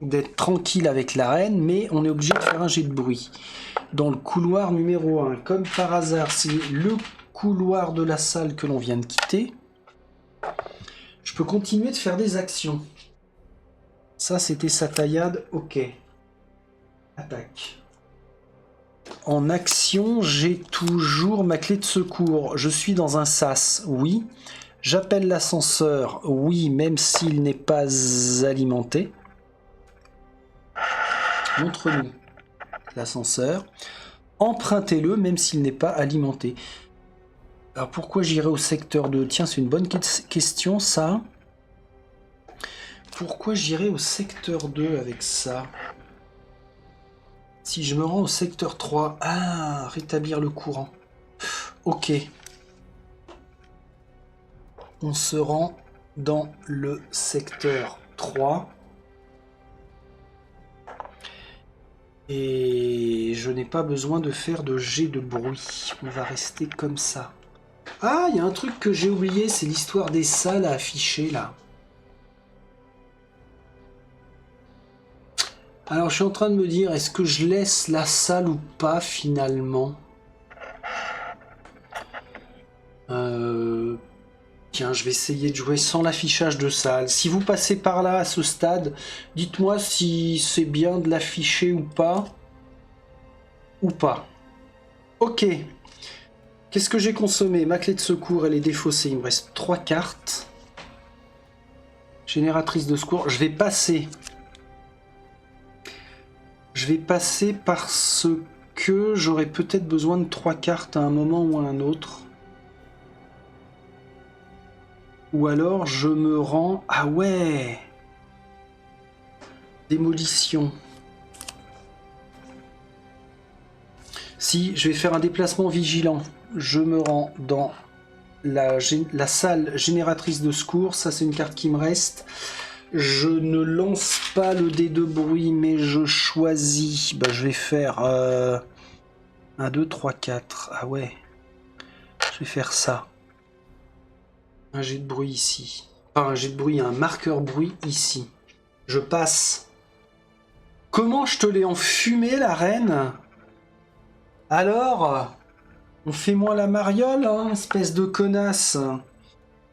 d'être tranquille avec la reine, mais on est obligé de faire un jet de bruit. Dans le couloir numéro 1, comme par hasard, c'est le couloir de la salle que l'on vient de quitter. Je peux continuer de faire des actions. Ça, c'était sa taillade, ok. Attaque. En action, j'ai toujours ma clé de secours. Je suis dans un sas, oui. J'appelle l'ascenseur, oui, même s'il n'est pas alimenté. Montre-nous l'ascenseur. Empruntez-le, même s'il n'est pas alimenté. Alors pourquoi j'irai au secteur 2? Tiens, c'est une bonne question, ça. Pourquoi j'irai au secteur 2 avec ça? Si je me rends au secteur 3... Ah, rétablir le courant. Ok. On se rend dans le secteur 3. Et je n'ai pas besoin de faire de jet de bruit. On va rester comme ça. Ah, il y a un truc que j'ai oublié, c'est l'histoire des salles à afficher, là. Alors, je suis en train de me dire, est-ce que je laisse la salle ou pas, finalement? Tiens, je vais essayer de jouer sans l'affichage de salle. Si vous passez par là à ce stade, dites-moi si c'est bien de l'afficher ou pas. Ou pas. Ok. Qu'est-ce que j'ai consommé? Ma clé de secours, elle est défaussée. Il me reste 3 cartes. Génératrice de secours. Je vais passer. Je vais passer parce que j'aurai peut-être besoin de 3 cartes à un moment ou à un autre. Ou alors je me rends... Ah ouais! Démolition. Si, je vais faire un déplacement vigilant. Je me rends dans la salle génératrice de secours. Ça, c'est une carte qui me reste. Je ne lance pas le dé de bruit, mais je choisis. Bah, je vais faire 1, 2, 3, 4. Ah ouais. Je vais faire ça. Un jet de bruit ici. Pas un jet de bruit, un marqueur bruit ici. Je passe. Comment je te l'ai enfumé, la reine? Alors, on fait moins la mariole, hein, espèce de connasse.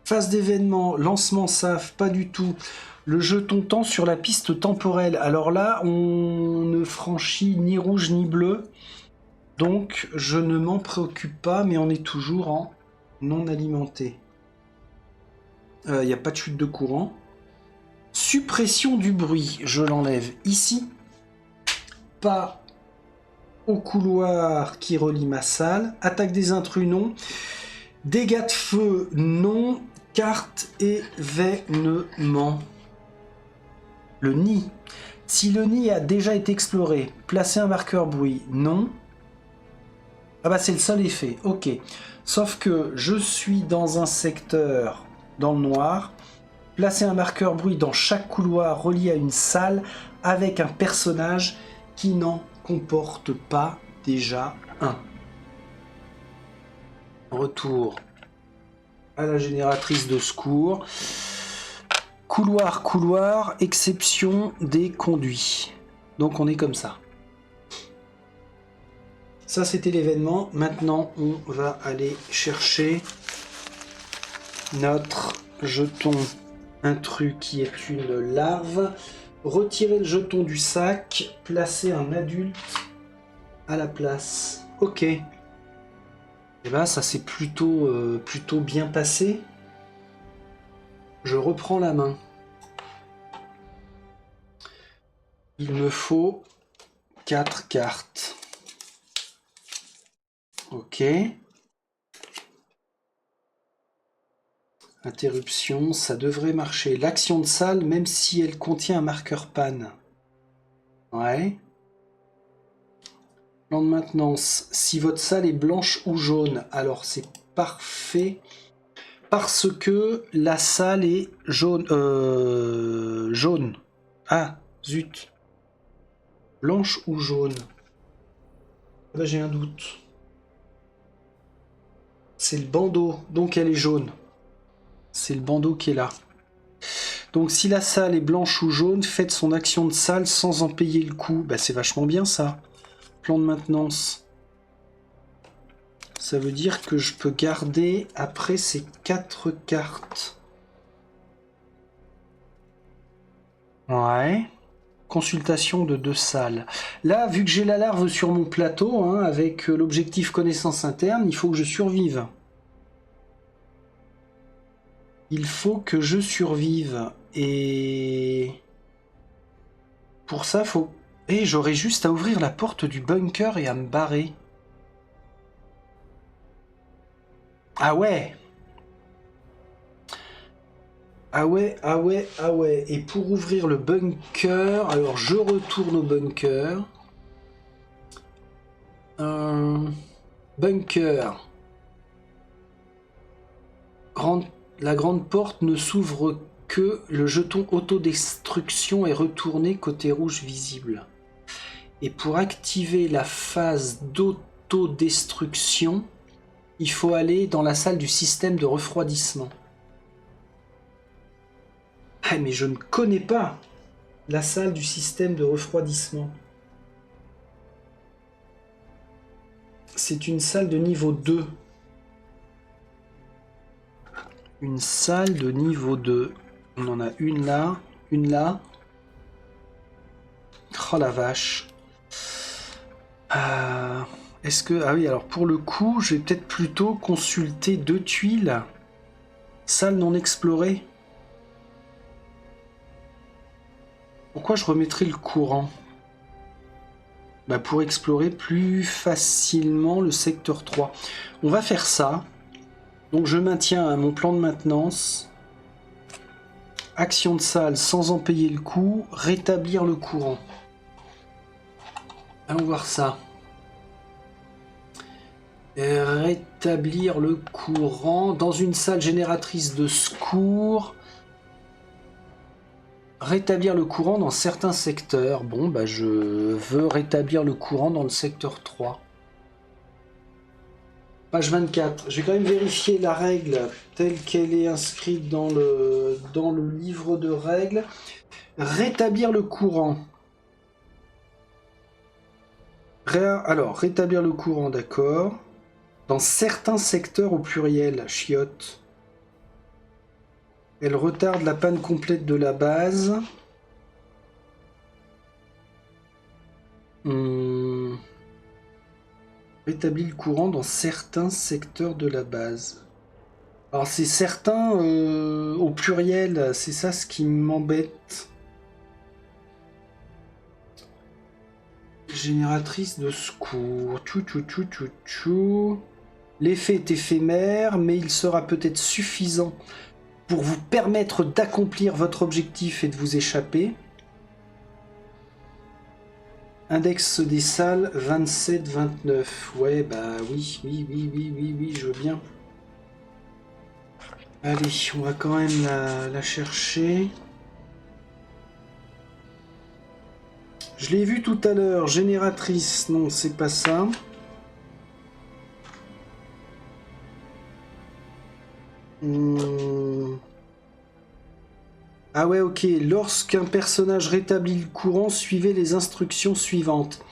Phase d'événement, lancement SAF, pas du tout. Le jeton temps sur la piste temporelle. Alors là, on ne franchit ni rouge ni bleu. Donc, je ne m'en préoccupe pas, mais on est toujours en non alimenté. Il n'y a pas de chute de courant. Suppression du bruit, je l'enlève ici. Pas au couloir qui relie ma salle. Attaque des intrus, non. Dégâts de feu, non. Carte événement. Le nid. Si le nid a déjà été exploré, placer un marqueur bruit, non. Ah bah c'est le seul effet, ok. Sauf que je suis dans un secteur dans le noir. Placer un marqueur bruit dans chaque couloir relié à une salle avec un personnage qui n'en comporte pas déjà un. Retour à la génératrice de secours. Couloir, couloir, exception des conduits. Donc on est comme ça. Ça c'était l'événement. Maintenant on va aller chercher notre jeton intrus qui est une larve. Retirer le jeton du sac. Placer un adulte à la place. Ok. Et ben ça s'est plutôt bien passé. Je reprends la main. Il me faut 4 cartes. Ok. Interruption, ça devrait marcher. L'action de salle, même si elle contient un marqueur panne. Ouais. Plan de maintenance. Si votre salle est blanche ou jaune, alors c'est parfait. Parce que la salle est jaune. Jaune. Ah, zut. Blanche ou jaune? Ah bah, j'ai un doute. C'est le bandeau, donc elle est jaune. C'est le bandeau qui est là. Donc si la salle est blanche ou jaune, faites son action de salle sans en payer le coût. Bah c'est vachement bien ça. Plan de maintenance. Ça veut dire que je peux garder après ces 4 cartes. Ouais. Consultation de 2 salles. Là, vu que j'ai la larve sur mon plateau, hein, avec l'objectif connaissance interne, il faut que je survive. Il faut que je survive. Et pour ça, faut... Et j'aurais juste à ouvrir la porte du bunker et à me barrer. Ah ouais! Ah ouais, ah ouais, ah ouais. Et pour ouvrir le bunker, alors je retourne au bunker. Bunker. La grande porte ne s'ouvre que le jeton autodestruction est retourné côté rouge visible. Et pour activer la phase d'autodestruction, il faut aller dans la salle du système de refroidissement. Ah mais je ne connais pas la salle du système de refroidissement. C'est une salle de niveau 2. Une salle de niveau 2. On en a une là, une là. Oh la vache. Est-ce que... Ah oui, alors pour le coup, je vais peut-être plutôt consulter 2 tuiles. Salle non explorée. Pourquoi je remettrai le courant? Bah pour explorer plus facilement le secteur 3. On va faire ça. Donc je maintiens mon plan de maintenance. Action de salle sans en payer le coût. Rétablir le courant. Allons voir ça. Rétablir le courant dans une salle génératrice de secours. Rétablir le courant dans certains secteurs. Bon, bah je veux rétablir le courant dans le secteur 3. Page 24. Je vais quand même vérifier la règle telle qu'elle est inscrite dans le livre de règles. Rétablir le courant. Alors, rétablir le courant, d'accord. Dans certains secteurs au pluriel, chiotte. Elle retarde la panne complète de la base. Rétablit le courant dans certains secteurs de la base. Alors c'est certains au pluriel, c'est ça ce qui m'embête. Génératrice de secours. L'effet est éphémère, mais il sera peut-être suffisant pour vous permettre d'accomplir votre objectif et de vous échapper. Index des salles 27-29. Ouais, bah oui, je veux bien. Allez, on va quand même la chercher. Je l'ai vu tout à l'heure, génératrice, non, c'est pas ça. Ah ouais, ok. Lorsqu'un personnage rétablit le courant, suivez les instructions suivantes.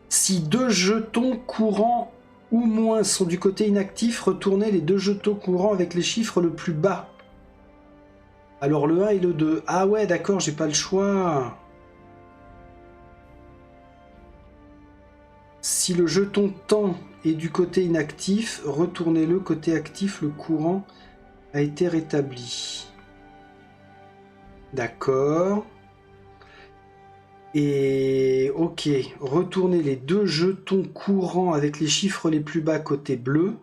Si 2 jetons courants ou moins sont du côté inactif, retournez les 2 jetons courants avec les chiffres le plus bas. Alors le 1 et le 2. Ah ouais, d'accord, j'ai pas le choix. Si le jeton temps est du côté inactif, retournez-le côté actif, le courant a été rétabli. D'accord. Et ok, retournez les 2 jetons courants avec les chiffres les plus bas côté bleu.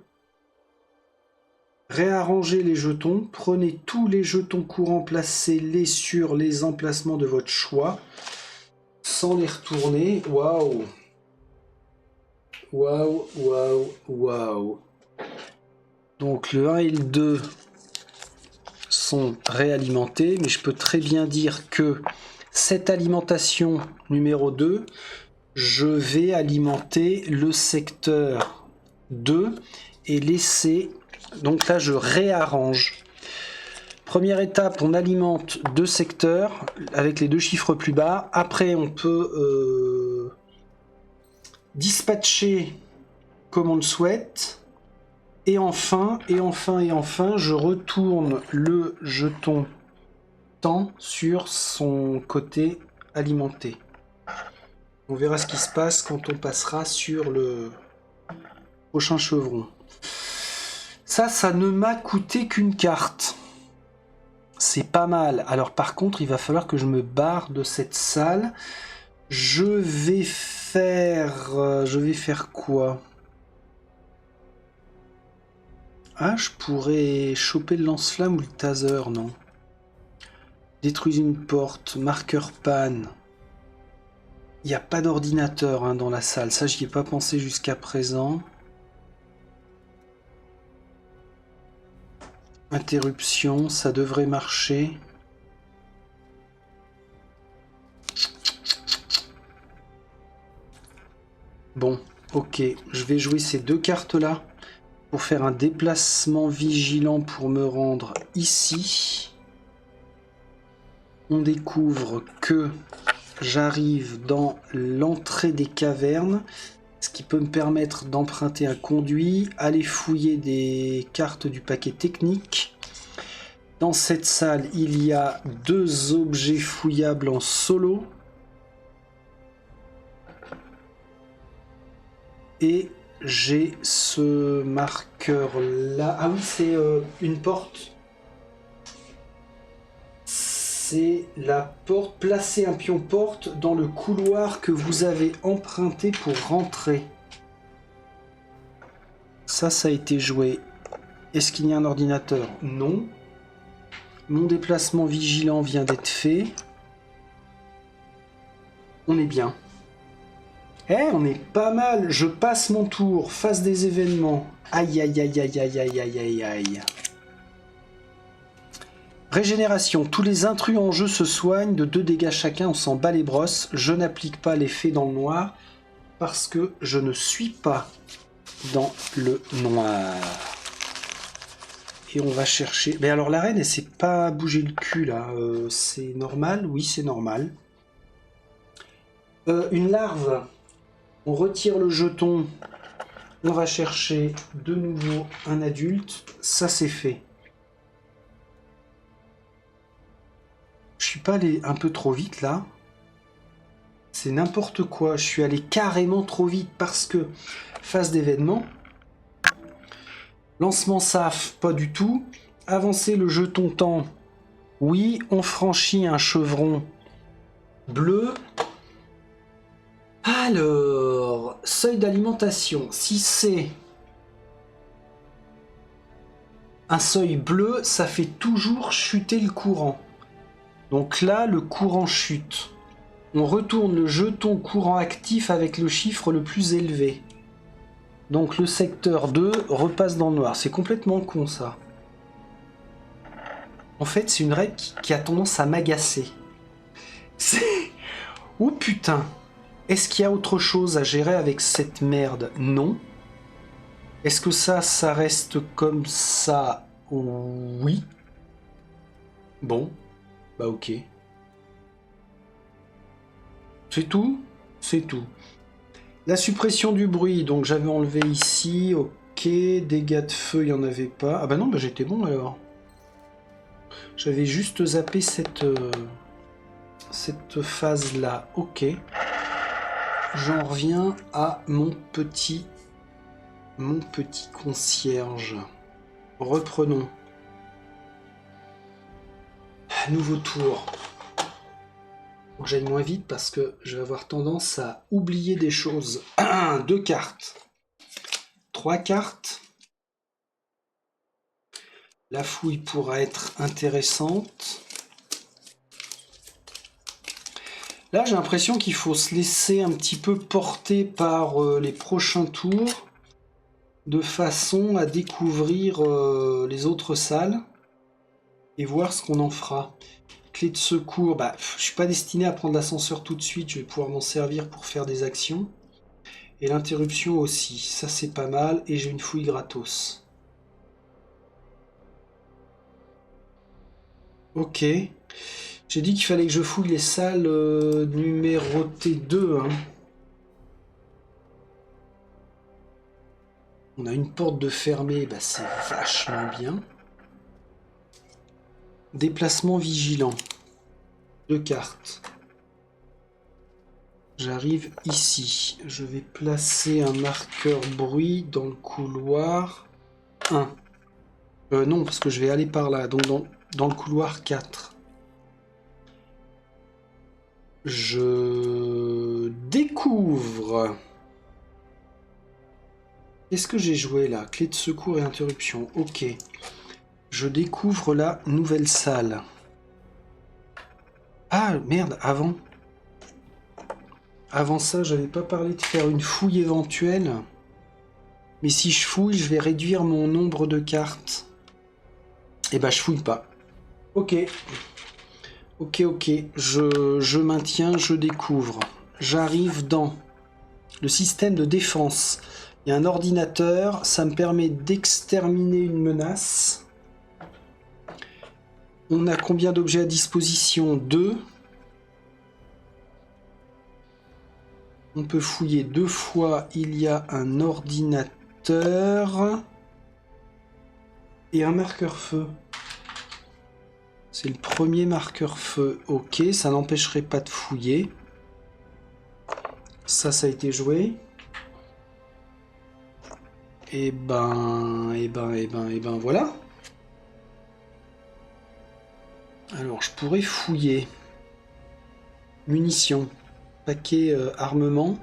Réarrangez les jetons, prenez tous les jetons courants, placez-les sur les emplacements de votre choix, sans les retourner. Waouh! Waouh, waouh, waouh. Donc le 1 et le 2 sont réalimentés, mais je peux très bien dire que cette alimentation numéro 2, je vais alimenter le secteur 2 et laisser... Donc là, je réarrange. Première étape, on alimente 2 secteurs avec les 2 chiffres plus bas. Après, on peut dispatcher comme on le souhaite. Et enfin, je retourne le jeton temps sur son côté alimenté. On verra ce qui se passe quand on passera sur le prochain chevron. Ça ne m'a coûté qu'une carte. C'est pas mal. Alors par contre, il va falloir que je me barre de cette salle. Je vais faire quoi? Ah, je pourrais choper le lance-flamme ou le taser, non? Détruisez une porte, marqueur panne. Il n'y a pas d'ordinateur dans la salle, ça j'y ai pas pensé jusqu'à présent. Interruption, ça devrait marcher. Bon, ok, je vais jouer ces 2 cartes-là pour faire un déplacement vigilant pour me rendre ici. On découvre que j'arrive dans l'entrée des cavernes, ce qui peut me permettre d'emprunter un conduit, aller fouiller des cartes du paquet technique Dans cette salle, il y a 2 objets fouillables en solo. Et j'ai ce marqueur-là. Ah oui, c'est une porte. C'est la porte. Placez un pion porte dans le couloir que vous avez emprunté pour rentrer. Ça a été joué. Est-ce qu'il y a un ordinateur? Non. Mon déplacement vigilant vient d'être fait. On est bien. On est pas mal. Je passe mon tour. Phase des événements. Aïe, aïe, aïe, aïe, aïe, aïe, aïe, aïe, aïe. Régénération. Tous les intrus en jeu se soignent de 2 dégâts chacun. On s'en bat les brosses. Je n'applique pas l'effet dans le noir parce que je ne suis pas dans le noir. Et on va chercher... Mais alors la reine, elle s'est pas bougé le cul là. C'est normal? Oui, c'est normal. Une larve. On retire le jeton. On va chercher de nouveau un adulte. Ça, c'est fait. Je suis pas allé un peu trop vite là. C'est n'importe quoi. Je suis allé carrément trop vite parce que phase d'événement. Lancement SAF, pas du tout. Avancer le jeton temps. Oui, on franchit un chevron bleu. Alors, seuil d'alimentation. Si c'est un seuil bleu, ça fait toujours chuter le courant. Donc là, le courant chute. On retourne le jeton courant actif avec le chiffre le plus élevé. Donc le secteur 2 repasse dans le noir. C'est complètement con ça. En fait, c'est une règle qui a tendance à m'agacer. C'est... Oh putain! Est-ce qu'il y a autre chose à gérer avec cette merde? Non. Est-ce que ça reste comme ça? Oui. Bon. Bah ok. C'est tout? C'est tout. La suppression du bruit, donc j'avais enlevé ici, ok. Dégâts de feu, il n'y en avait pas. Ah bah non, bah j'étais bon alors. J'avais juste zappé cette phase-là, ok. J'en reviens à mon petit concierge. Reprenons. Nouveau tour. Faut que j'aille moins vite parce que je vais avoir tendance à oublier des choses. 2 cartes. 3 cartes. La fouille pourra être intéressante. Là, j'ai l'impression qu'il faut se laisser un petit peu porter par les prochains tours de façon à découvrir les autres salles et voir ce qu'on en fera. Clé de secours, bah, je suis pas destiné à prendre l'ascenseur tout de suite, je vais pouvoir m'en servir pour faire des actions. Et l'interruption aussi, ça c'est pas mal, et j'ai une fouille gratos. Ok. J'ai dit qu'il fallait que je fouille les salles numérotées 2. Hein. On a une porte de fermée, bah c'est vachement bien. Déplacement vigilant. 2 cartes. J'arrive ici. Je vais placer un marqueur bruit dans le couloir 1. Non, parce que je vais aller par là. Donc dans le couloir 4. Je découvre. Qu'est-ce que j'ai joué là? Clé de secours et interruption. Ok. Je découvre la nouvelle salle. Ah merde, avant. Avant ça, j'avais pas parlé de faire une fouille éventuelle. Mais si je fouille, je vais réduire mon nombre de cartes. Et bah je fouille pas. Ok. Ok. Je maintiens, je découvre. J'arrive dans le système de défense. Il y a un ordinateur, ça me permet d'exterminer une menace. On a combien d'objets à disposition? 2. On peut fouiller 2 fois. Il y a un ordinateur et un marqueur feu. C'est le premier marqueur feu. Ok, ça n'empêcherait pas de fouiller. Ça a été joué. Et ben, voilà. Alors, je pourrais fouiller. Munitions. Paquet armement.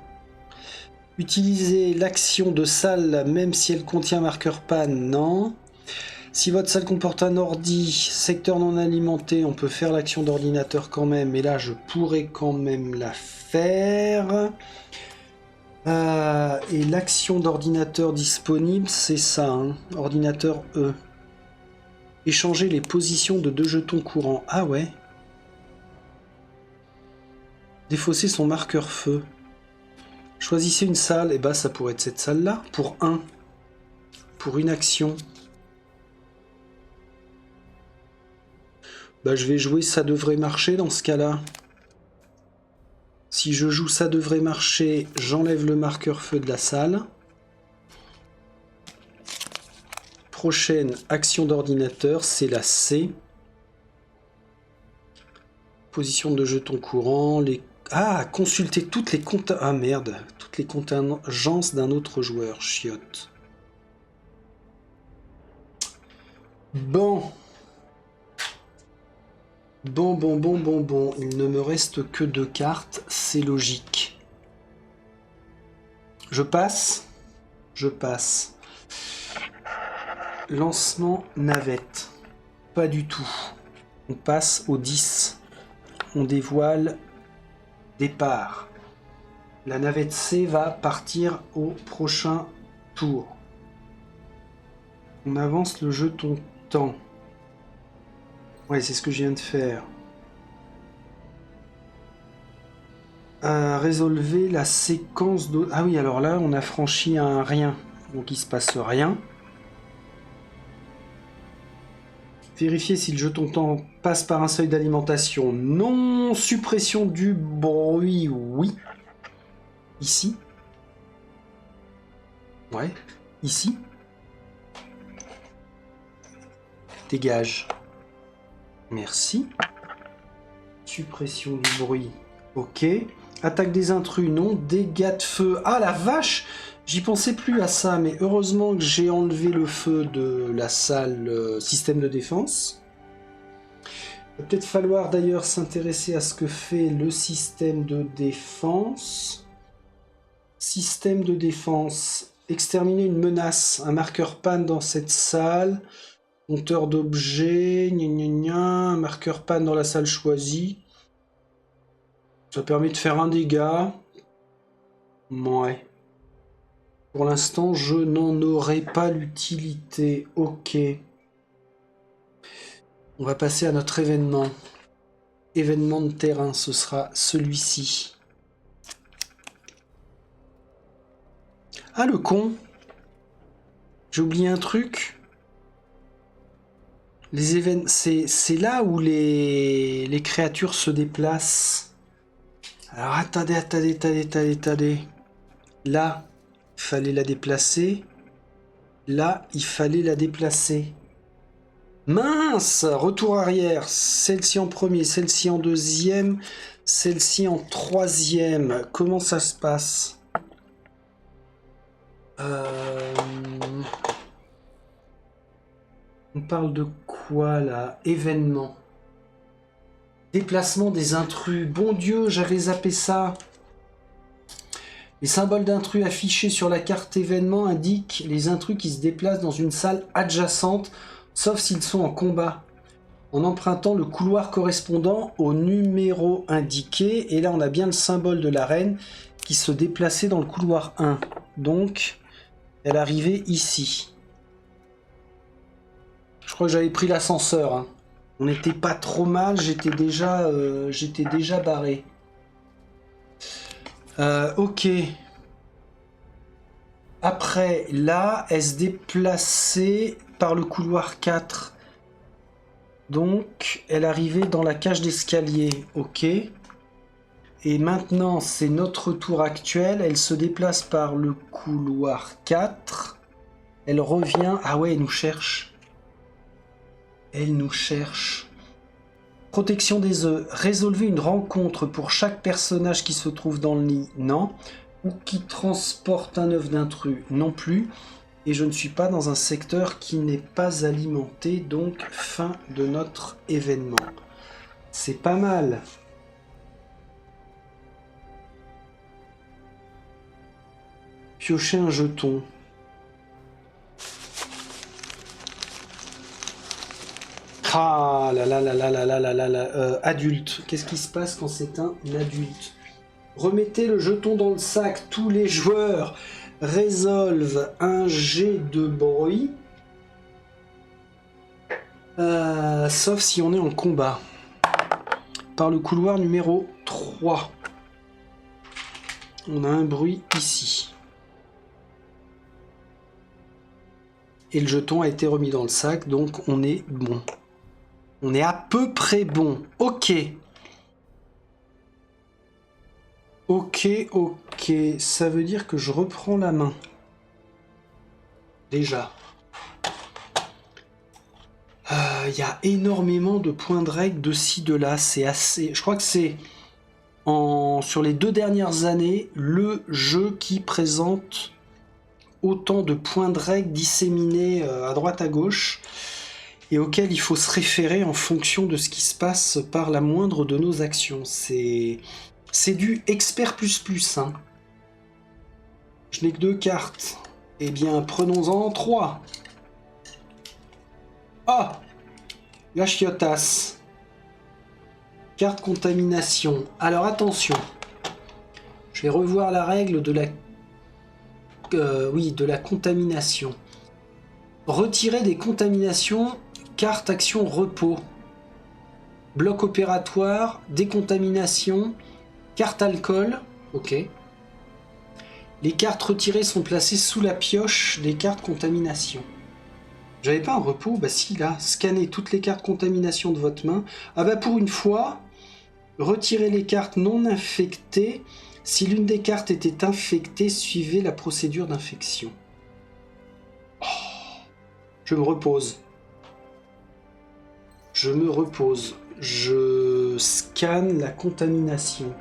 Utiliser l'action de salle même si elle contient marqueur panne, non. Si votre salle comporte un ordi, secteur non alimenté, on peut faire l'action d'ordinateur quand même, mais là je pourrais quand même la faire. Et l'action d'ordinateur disponible, c'est ça, hein. Ordinateur E. Échanger les positions de 2 jetons courants. Ah ouais. Défausser son marqueur feu. Choisissez une salle, et bah ça pourrait être cette salle-là, pour 1. Pour une action. Bah je vais jouer ça devrait marcher dans ce cas-là. Si je joue ça devrait marcher, j'enlève le marqueur feu de la salle. Prochaine action d'ordinateur, c'est la C. Position de jetons courants, les... Ah, consulter toutes les comptes... Ah merde, toutes les contingences d'un autre joueur, chiotte. Bon. Bon. Il ne me reste que 2 cartes, c'est logique. Je passe. Je passe. Lancement navette. Pas du tout. On passe au 10. On dévoile départ. La navette C va partir au prochain tour. On avance le jeton temps. Ouais, c'est ce que je viens de faire. Résolver la séquence de... Ah oui, alors là, on a franchi un rien. Donc il se passe rien. Vérifier si le jeton temps passe par un seuil d'alimentation. Non. Suppression du bruit, oui. Ici. Ouais, ici. Dégage. Merci. Suppression du bruit. Ok. Attaque des intrus, non. Dégâts de feu. Ah la vache! J'y pensais plus à ça, mais heureusement que j'ai enlevé le feu de la salle système de défense. Il va peut-être falloir d'ailleurs s'intéresser à ce que fait le système de défense. Système de défense. Exterminer une menace. Un marqueur panne dans cette salle. Compteur d'objets. Un marqueur panne dans la salle choisie. Ça permet de faire un dégât. Ouais. Pour l'instant, je n'en aurai pas l'utilité. Ok. On va passer à notre événement. Événement de terrain, ce sera celui-ci. Ah, le con! J'ai oublié un truc. Les événements, c'est là où les créatures se déplacent. Alors, attendez. Là, il fallait la déplacer. Là, il fallait la déplacer. Mince! Retour arrière. Celle-ci en premier, celle-ci en deuxième, celle-ci en troisième. Comment ça se passe? On parle de quoi là? Événement. Déplacement des intrus. Bon Dieu, j'avais zappé ça. Les symboles d'intrus affichés sur la carte événement indiquent les intrus qui se déplacent dans une salle adjacente, sauf s'ils sont en combat, en empruntant le couloir correspondant au numéro indiqué. Et là, on a bien le symbole de la reine qui se déplaçait dans le couloir 1. Donc, elle arrivait ici. Je crois que j'avais pris l'ascenseur. Hein. On n'était pas trop mal, j'étais déjà barré. Ok. Après, là, elle se déplaçait par le couloir 4. Donc, elle arrivait dans la cage d'escalier. Ok. Et maintenant, c'est notre tour actuel. Elle se déplace par le couloir 4. Elle revient... Ah ouais, elle nous cherche. Elle nous cherche. Protection des œufs. Résolvez une rencontre pour chaque personnage qui se trouve dans le nid. Non. Ou qui transporte un œuf d'intrus. Non plus. Et je ne suis pas dans un secteur qui n'est pas alimenté. Donc, fin de notre événement. C'est pas mal. Piocher un jeton. Ah là là là là là là là là là. Adulte. Qu'est-ce qui se passe quand c'est un adulte? Remettez le jeton dans le sac. Tous les joueurs résolvent un jet de bruit. Sauf si on est en combat. Par le couloir numéro 3. On a un bruit ici. Et le jeton a été remis dans le sac, donc on est bon. On est à peu près bon. Ok. Ok, ok. Ça veut dire que je reprends la main. Déjà. Il y a énormément de points de règle de ci, de là. C'est assez... Je crois que c'est, sur les 2 dernières années, le jeu qui présente autant de points de règle disséminés à droite à gauche et auxquels il faut se référer en fonction de ce qui se passe par la moindre de nos actions. C'est du expert plus, hein. Je n'ai que 2 cartes. Eh bien, prenons-en 3. Ah, la chiotasse. Carte contamination. Alors attention. Je vais revoir la règle de la... de la contamination. Retirer des contaminations, carte action repos. Bloc opératoire, décontamination, carte alcool. Ok. Les cartes retirées sont placées sous la pioche des cartes contamination. J'avais pas un repos? Bah si, là. Scannez toutes les cartes contamination de votre main. Ah bah pour une fois, retirez les cartes non infectées. Si l'une des cartes était infectée, suivez la procédure d'infection. Oh, je me repose. Je me repose. Je scanne la contamination.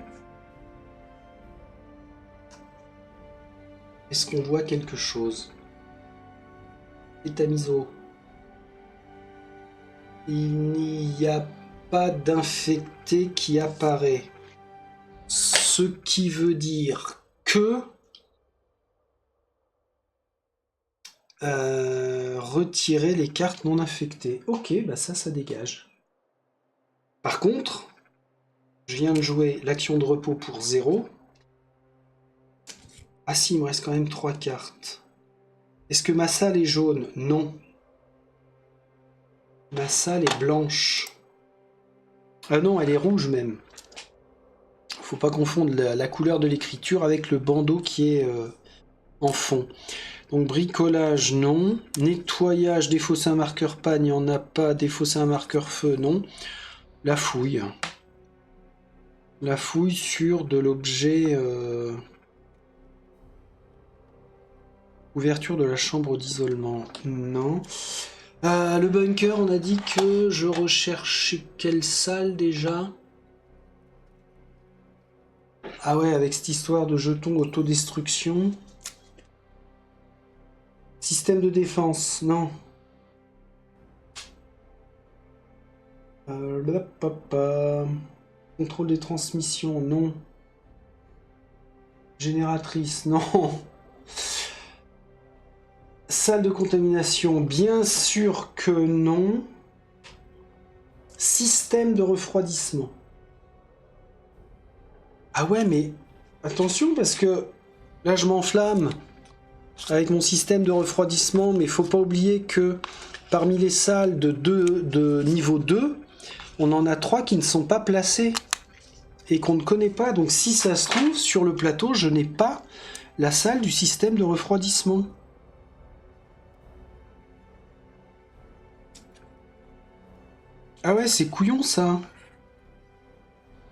Est-ce qu'on voit quelque chose? Étamiso. Il n'y a pas d'infecté qui apparaît. Ce qui veut dire que retirer les cartes non infectées. Ok, bah ça dégage. Par contre, je viens de jouer l'action de repos pour 0. Ah si, il me reste quand même 3 cartes. Est-ce que ma salle est jaune? Non. Ma salle est blanche. Ah non, elle est rouge même. Faut pas confondre la couleur de l'écriture avec le bandeau qui est en fond. Donc bricolage, non. Nettoyage, défausser un marqueur panne, il n'y en a pas. Défausser un marqueur feu, non. La fouille. La fouille sur de l'objet... Ouverture de la chambre d'isolement, non. Le bunker, on a dit que je recherchais quelle salle déjà? Ah ouais, avec cette histoire de jetons autodestruction. Système de défense, non. Contrôle des transmissions, non. Génératrice, non. Salle de contamination, bien sûr que non. Système de refroidissement. Ah ouais, mais attention parce que là je m'enflamme avec mon système de refroidissement, mais il faut pas oublier que parmi les salles de niveau 2, on en a 3 qui ne sont pas placées et qu'on ne connaît pas. Donc si ça se trouve, sur le plateau, je n'ai pas la salle du système de refroidissement. Ah ouais, c'est couillon ça.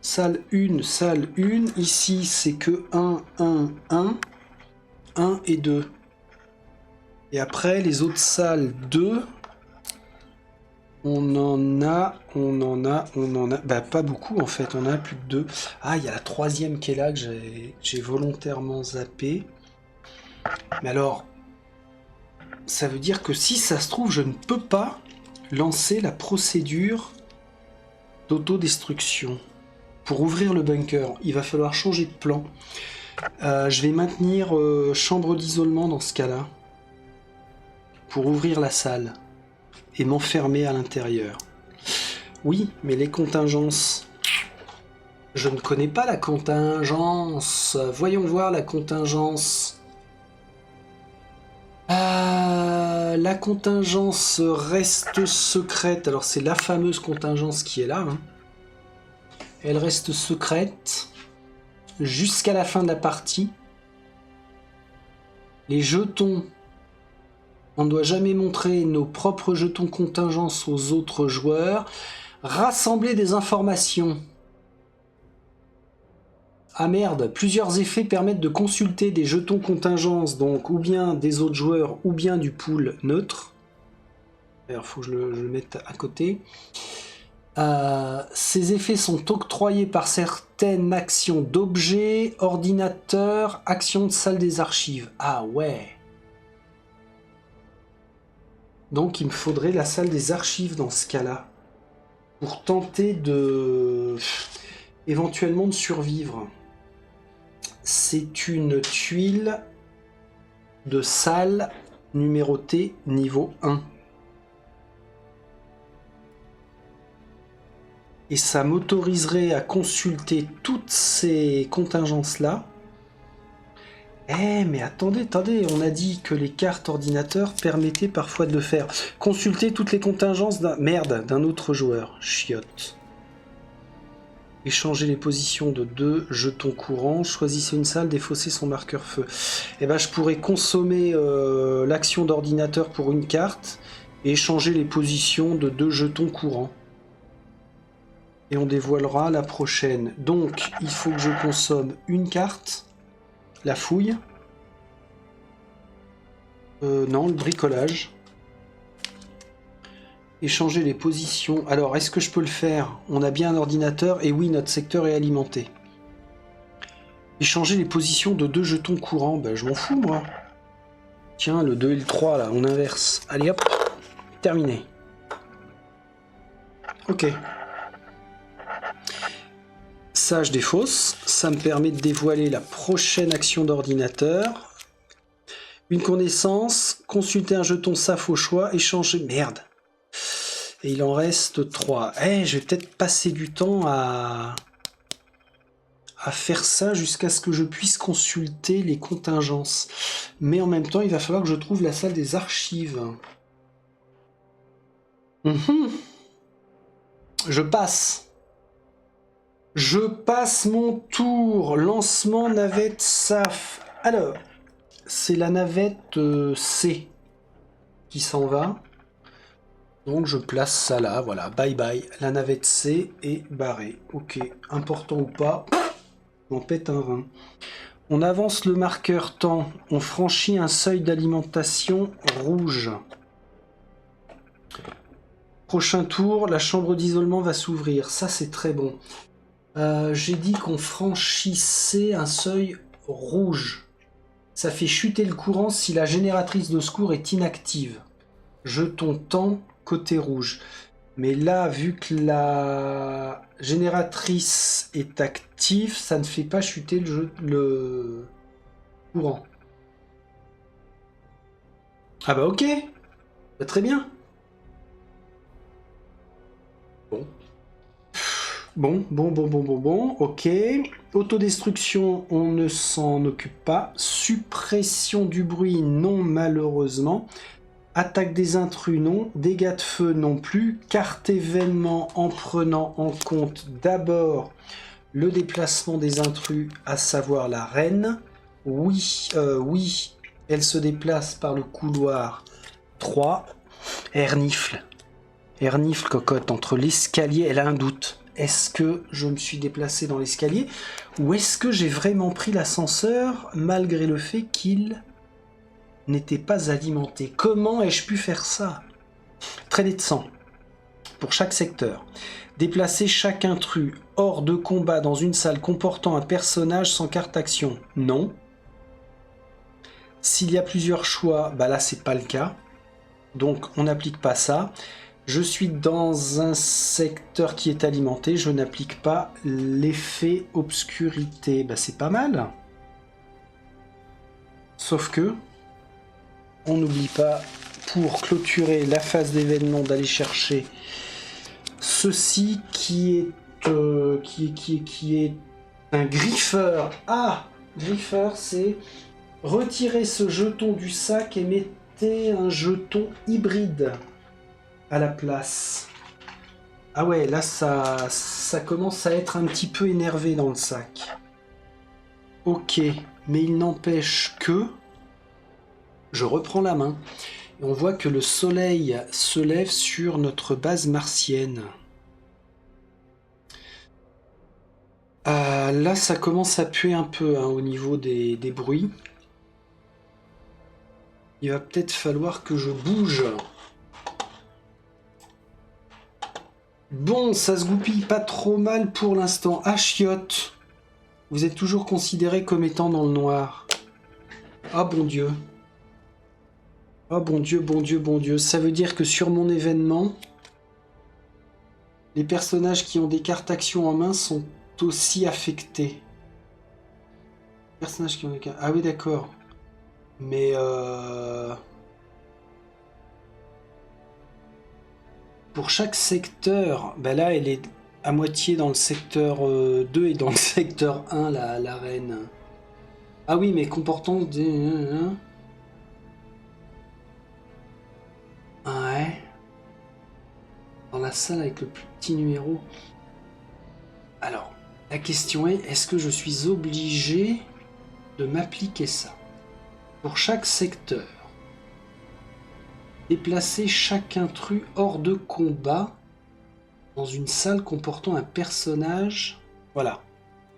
Salle 1, salle 1. Ici, c'est que 1, 1, 1. 1 et 2. Et après, les autres salles 2. On en a. Bah, pas beaucoup en fait, on en a plus que 2. Ah, il y a la 3e qui est là que j'ai volontairement zappé. Mais alors, ça veut dire que si ça se trouve, je ne peux pas lancer la procédure d'autodestruction. Pour ouvrir le bunker, il va falloir changer de plan. Je vais maintenir chambre d'isolement dans ce cas-là. Pour ouvrir la salle. Et m'enfermer à l'intérieur. Oui, mais les contingences... Je ne connais pas la contingence. Voyons voir la contingence. La contingence reste secrète. Alors c'est la fameuse contingence qui est là. Hein. Elle reste secrète jusqu'à la fin de la partie. Les jetons... On ne doit jamais montrer nos propres jetons contingence aux autres joueurs. Rassembler des informations. Ah merde, plusieurs effets permettent de consulter des jetons contingence, donc ou bien des autres joueurs, ou bien du pool neutre. Alors, il faut que je le mette à côté. Ces effets sont octroyés par certaines actions d'objets, ordinateurs, actions de salle des archives. Ah ouais. Donc il me faudrait la salle des archives dans ce cas-là. Pour tenter de... éventuellement de survivre. C'est une tuile de salle numérotée niveau 1. Et ça m'autoriserait à consulter toutes ces contingences-là. Eh, mais attendez, on a dit que les cartes ordinateurs permettaient parfois de le faire. Consulter toutes les contingences d'un autre joueur. Chiotte. Échanger les positions de 2 jetons courants. Choisissez une salle, défausser son marqueur feu. Eh ben, je pourrais consommer l'action d'ordinateur pour une carte et échanger les positions de 2 jetons courants. Et on dévoilera la prochaine. Donc, il faut que je consomme une carte. La fouille. Non, le bricolage. Échanger les positions. Alors, est-ce que je peux le faire? On a bien un ordinateur et oui, notre secteur est alimenté. Échanger les positions de 2 jetons courants. Ben, je m'en fous, moi. Tiens, le 2 et le 3, là, on inverse. Allez, hop. Terminé. Ok. Ça, je défausse. Ça me permet de dévoiler la prochaine action d'ordinateur. Une connaissance. Consulter un jeton SAF au choix. Échanger... Merde. Et il en reste 3. Eh, je vais peut-être passer du temps à faire ça jusqu'à ce que je puisse consulter les contingences. Mais en même temps, il va falloir que je trouve la salle des archives. Je passe. Je passe mon tour. Lancement navette SAF. Alors, c'est la navette C qui s'en va. Donc je place ça là, voilà, bye bye. La navette C est barrée. Ok, important ou pas, on pète un rein. On avance le marqueur temps. On franchit un seuil d'alimentation rouge. Prochain tour, la chambre d'isolement va s'ouvrir. Ça, c'est très bon. J'ai dit qu'on franchissait un seuil rouge. Ça fait chuter le courant si la génératrice de secours est inactive. Jeton temps côté rouge. Mais là, vu que la génératrice est active, ça ne fait pas chuter le courant. Ah bah ok, bah, très bien. Bon, ok. Autodestruction, on ne s'en occupe pas. Suppression du bruit, non malheureusement. Attaque des intrus, non. Dégâts de feu, non plus. Carte événement en prenant en compte d'abord le déplacement des intrus, à savoir la reine. Oui, elle se déplace par le couloir 3. Ernifle, cocotte, entre l'escalier, elle a un doute. Est-ce que je me suis déplacé dans l'escalier ou est-ce que j'ai vraiment pris l'ascenseur malgré le fait qu'il n'était pas alimenté? Comment ai-je pu faire ça? Traînée de sang. Pour chaque secteur. Déplacer chaque intrus hors de combat dans une salle comportant un personnage sans carte action. Non. S'il y a plusieurs choix, bah là c'est pas le cas. Donc on n'applique pas ça. Je suis dans un secteur qui est alimenté, je n'applique pas l'effet obscurité. Bah c'est pas mal. Sauf que, on n'oublie pas, pour clôturer la phase d'événement, d'aller chercher ceci qui est un griffeur. Ah, griffeur, c'est retirer ce jeton du sac et mettez un jeton hybride à la place. Ah ouais, là ça commence à être un petit peu énervé dans le sac. Ok, mais il n'empêche que je reprends la main. Et on voit que le soleil se lève sur notre base martienne. Là, ça commence à puer un peu au niveau des bruits. Il va peut-être falloir que je bouge. Bon, ça se goupille pas trop mal pour l'instant. Ah, chiotte, vous êtes toujours considéré comme étant dans le noir. Ah, bon Dieu. Oh bon Dieu, bon Dieu, bon Dieu. Ça veut dire que sur mon événement, les personnages qui ont des cartes actions en main sont aussi affectés. Personnages qui ont des cartes... Ah oui, d'accord. Mais pour chaque secteur, bah là, elle est à moitié dans le secteur 2 et dans le secteur 1, la reine. Ah oui, mais comportant des... Ouais. Dans la salle avec le plus petit numéro. Alors, la question est, est-ce que je suis obligé de m'appliquer ça? Pour chaque secteur, déplacer chaque intrus hors de combat dans une salle comportant un personnage. Voilà,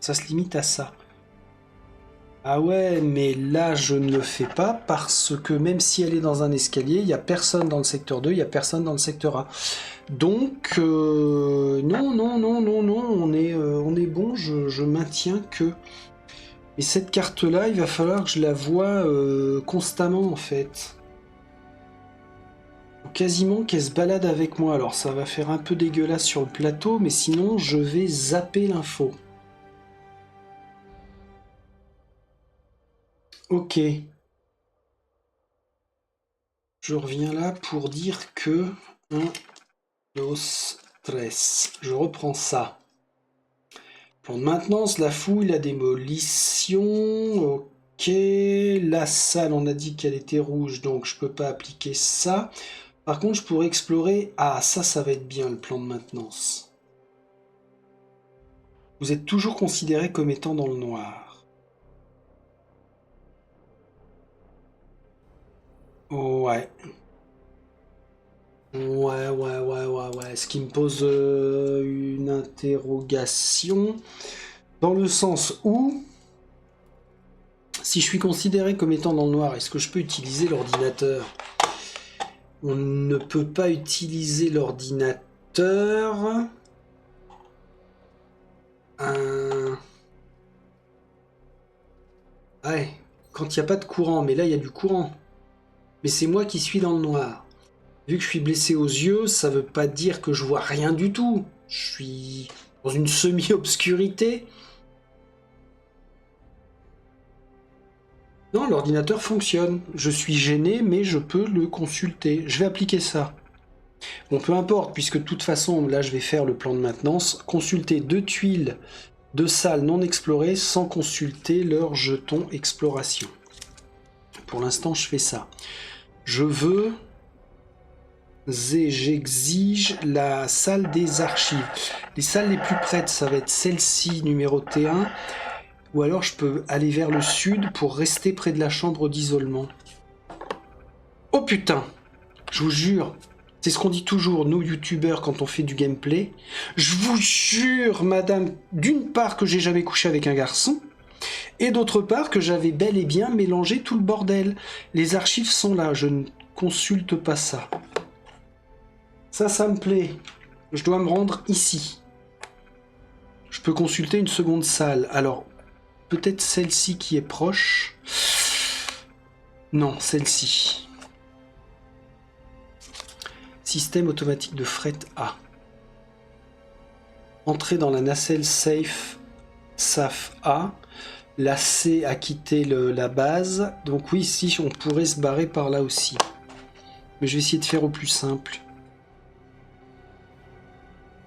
ça se limite à ça. Ah ouais, mais là je ne le fais pas parce que même si elle est dans un escalier, il n'y a personne dans le secteur 2, il n'y a personne dans le secteur 1. Donc, non, on est bon, je maintiens que... Et cette carte-là, il va falloir que je la voie constamment en fait. Faut quasiment qu'elle se balade avec moi. Alors ça va faire un peu dégueulasse sur le plateau, mais sinon je vais zapper l'info. Ok. Je reviens là pour dire que 1, 2, 3. Je reprends ça. Plan de maintenance, la fouille, la démolition. Ok. La salle, on a dit qu'elle était rouge, donc je peux pas appliquer ça. Par contre, je pourrais explorer... Ah, ça va être bien, le plan de maintenance. Vous êtes toujours considéré comme étant dans le noir. Ouais. Ouais. Ce qui me pose une interrogation. Dans le sens où... Si je suis considéré comme étant dans le noir, est-ce que je peux utiliser l'ordinateur ? On ne peut pas utiliser l'ordinateur. Ouais, quand il n'y a pas de courant, mais là il y a du courant. Mais c'est moi qui suis dans le noir. Vu que je suis blessé aux yeux, ça veut pas dire que je vois rien du tout. Je suis dans une semi-obscurité. Non, l'ordinateur fonctionne. Je suis gêné, mais je peux le consulter. Je vais appliquer ça. Bon, peu importe, puisque de toute façon, là, je vais faire le plan de maintenance. Consulter 2 tuiles de salles non explorées sans consulter leur jeton exploration. Pour l'instant, je fais ça. Je veux... J'exige la salle des archives. Les salles les plus prêtes, ça va être celle-ci, numéro T1. Ou alors je peux aller vers le sud pour rester près de la chambre d'isolement. Oh putain! Je vous jure, c'est ce qu'on dit toujours, nous youtubeurs, quand on fait du gameplay. Je vous jure, madame, d'une part que j'ai jamais couché avec un garçon, et d'autre part que j'avais bel et bien mélangé tout le bordel. Les archives sont là, je ne consulte pas ça. Ça me plaît. Je dois me rendre ici. Je peux consulter une seconde salle. Alors, peut-être celle-ci qui est proche. Non, celle-ci. Système automatique de fret A. Entrer dans la nacelle safe SAF A. La C a quitté la base. Donc oui, ici, on pourrait se barrer par là aussi. Mais je vais essayer de faire au plus simple.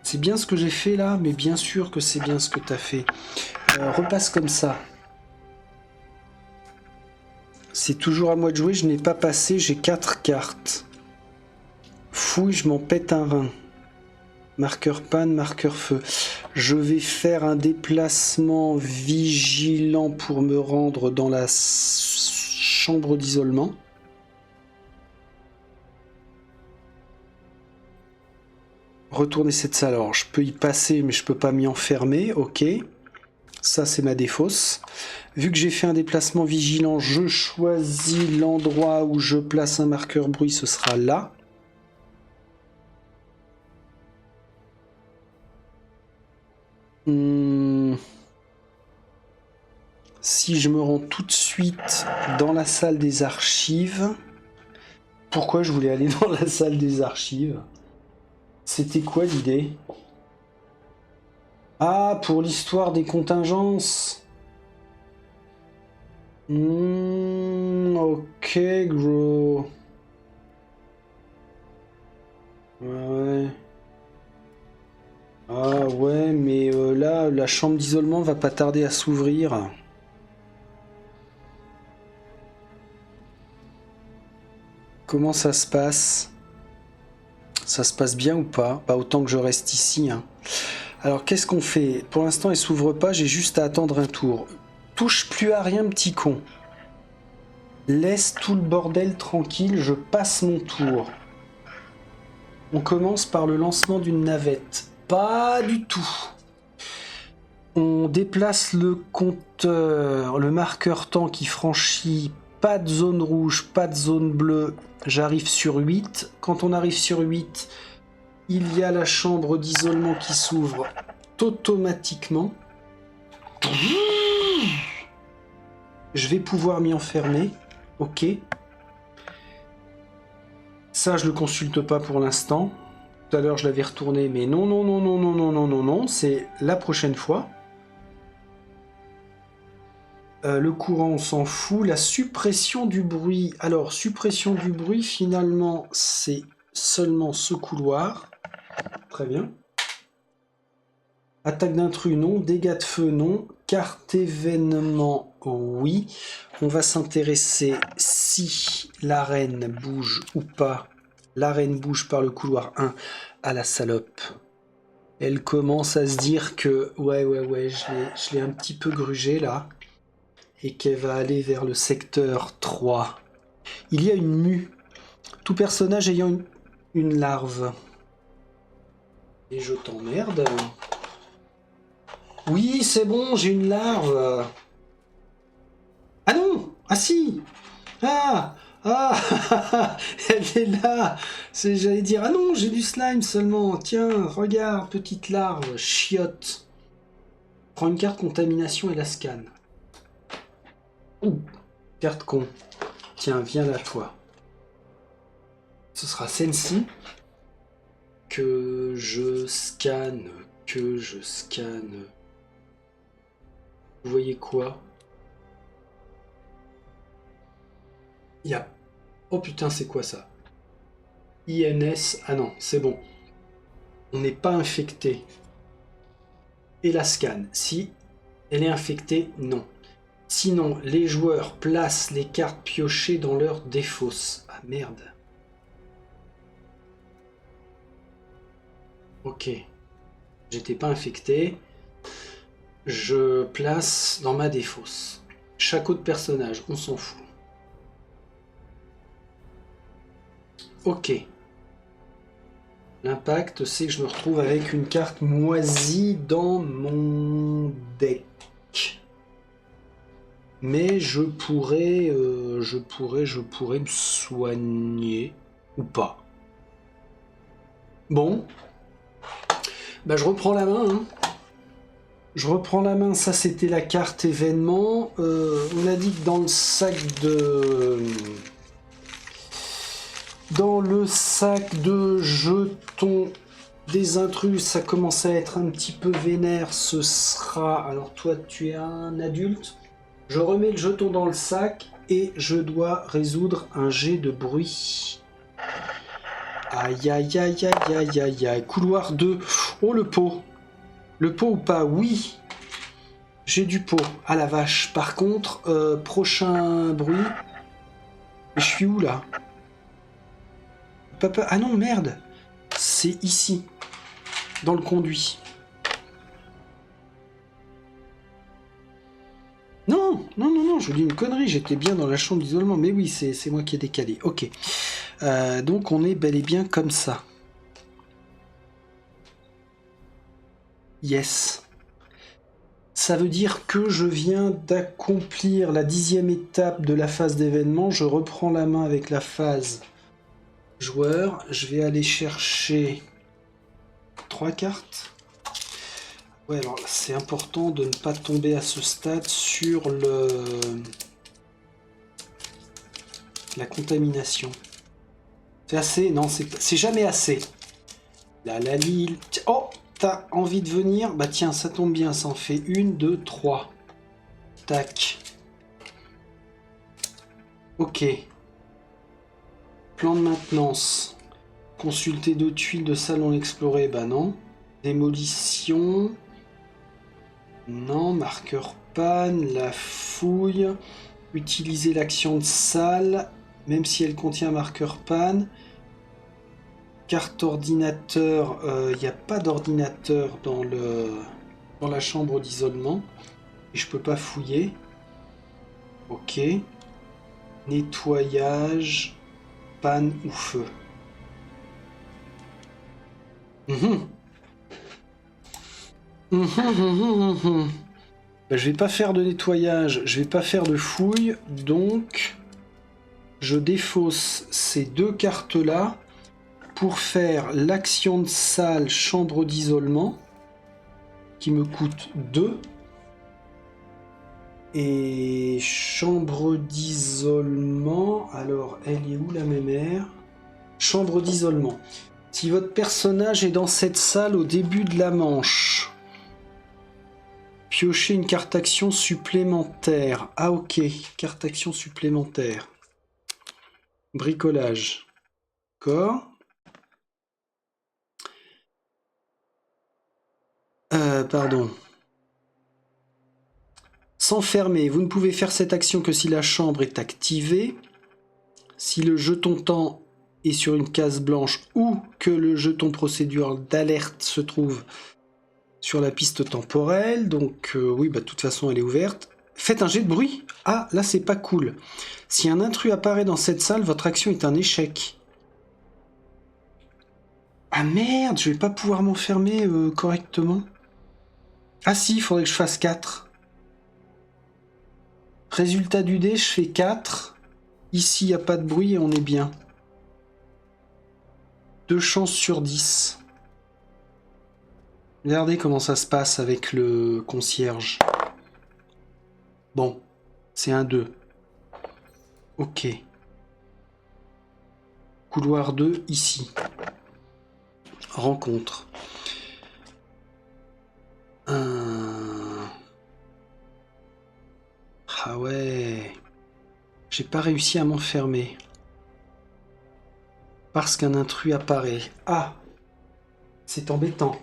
C'est bien ce que j'ai fait là, mais bien sûr que c'est bien ce que tu as fait. Repasse comme ça. C'est toujours à moi de jouer, je n'ai pas passé, j'ai 4 cartes. Fouille, je m'en pète un rein. Marqueur panne, marqueur feu. Je vais faire un déplacement vigilant pour me rendre dans la chambre d'isolement. Retourner cette salle. Alors, je peux y passer, mais je peux pas m'y enfermer. Ok. Ça, c'est ma défausse. Vu que j'ai fait un déplacement vigilant, je choisis l'endroit où je place un marqueur bruit. Ce sera là. Si je me rends tout de suite dans la salle des archives... Pourquoi je voulais aller dans la salle des archives? C'était quoi l'idée? Ah, pour l'histoire des contingences. Ok, gros. Ouais. Ah ouais, mais là, la chambre d'isolement va pas tarder à s'ouvrir. Comment ça se passe? Ça se passe bien ou pas? Bah autant que je reste ici, hein. Alors qu'est-ce qu'on fait? Pour l'instant, elle s'ouvre pas, j'ai juste à attendre un tour. Touche plus à rien, petit con. Laisse tout le bordel tranquille, je passe mon tour. On commence par le lancement d'une navette. Pas du tout. On déplace le compteur, le marqueur temps qui franchit. Pas de zone rouge, pas de zone bleue. J'arrive sur 8. Quand on arrive sur 8, il y a la chambre d'isolement qui s'ouvre automatiquement. Je vais pouvoir m'y enfermer. Ok. Ça, je le consulte pas pour l'instant. Tout à l'heure, je l'avais retourné, mais non, non, non, non, non, non, non, non, non. C'est la prochaine fois. Le courant, on s'en fout. La suppression du bruit. Alors, suppression du bruit, finalement, c'est seulement ce couloir. Très bien. Attaque d'intrus, non. Dégâts de feu, non. Carte événement, oui. On va s'intéresser si l'arène bouge ou pas. L'arène bouge par le couloir 1 à la salope. Elle commence à se dire que, ouais, je l'ai un petit peu grugé là. Et qu'elle va aller vers le secteur 3. Il y a une mue. Tout personnage ayant une larve. Et je t'emmerde. Oui, c'est bon, j'ai une larve. Ah non! Ah si! Ah! Ah! Elle est là! J'allais dire, ah non, j'ai du slime seulement. Tiens, regarde, petite larve, chiotte. Prends une carte contamination et la scanne. Ouh, carte con. Tiens, viens là, toi. Ce sera celle-ci que je scanne. Vous voyez quoi? Il y a... Oh putain, c'est quoi ça? INS... Ah non, c'est bon. On n'est pas infecté. Et la scanne. Si elle est infectée, non. Sinon, les joueurs placent les cartes piochées dans leur défausse. Ah merde. Ok. J'étais pas infecté. Je place dans ma défausse. Chaque autre personnage, on s'en fout. Ok. L'impact, c'est que je me retrouve avec une carte moisie dans mon deck. Mais je pourrais me soigner ou pas. Bon, Bah je reprends la main. Hein. Je reprends la main, ça c'était la carte événement. On a dit que dans le sac de... Dans le sac de jetons des intrus, ça commence à être un petit peu vénère. Ce sera... Alors toi, tu es un adulte. Je remets le jeton dans le sac et je dois résoudre un jet de bruit. Aïe, aïe, aïe, aïe, aïe, aïe, aïe. Couloir 2. Oh, le pot. Le pot ou pas? Oui. J'ai du pot. Ah la vache. Par contre, prochain bruit. Mais je suis où là? Papa... Ah non, merde. C'est ici. Dans le conduit. Non, non, non, non, je vous dis une connerie. J'étais bien dans la chambre d'isolement. Mais oui, c'est moi qui ai décalé. Ok. Donc on est bel et bien comme ça. Yes. Ça veut dire que je viens d'accomplir la 10e étape de la phase d'événement. Je reprends la main avec la phase joueur. Je vais aller chercher 3 cartes. Ouais, alors c'est important de ne pas tomber à ce stade sur la contamination. C'est assez? Non, c'est jamais assez. La Lille. Oh! T'as envie de venir? Bah tiens, ça tombe bien, ça en fait 1, 2, 3. Tac. Ok. Plan de maintenance. Consulter 2 tuiles de salon exploré, bah non. Démolition. Non, marqueur panne, la fouille. Utiliser l'action de salle, même si elle contient marqueur panne. Carte ordinateur, il n'y a pas d'ordinateur dans la chambre d'isolement. Et je peux pas fouiller. Ok. Nettoyage, panne ou feu. Ben, je vais pas faire de nettoyage, je vais pas faire de fouille, donc je défausse ces 2 cartes-là pour faire l'action de salle chambre d'isolement qui me coûte 2 et chambre d'isolement, alors elle est où la mémère? Chambre d'isolement. Si votre personnage est dans cette salle au début de la manche, piochez une carte action supplémentaire. Ah ok, carte action supplémentaire. Bricolage. D'accord. Pardon. S'enfermer. Vous ne pouvez faire cette action que si la chambre est activée, si le jeton temps est sur une case blanche ou que le jeton procédure d'alerte se trouve sur la piste temporelle. Donc oui, bah, de toute façon elle est ouverte. Faites un jet de bruit. Ah, là c'est pas cool. Si un intrus apparaît dans cette salle, votre action est un échec. Ah merde, je vais pas pouvoir m'enfermer correctement. Ah si, il faudrait que je fasse 4. Résultat du dé, je fais 4. Ici, il n'y a pas de bruit et on est bien. 2 chances sur 10. Regardez comment ça se passe avec le concierge. Bon, c'est un 2. Ok. Couloir 2, ici. Rencontre. Ah ouais. J'ai pas réussi à m'enfermer. Parce qu'un intrus apparaît. Ah! C'est embêtant.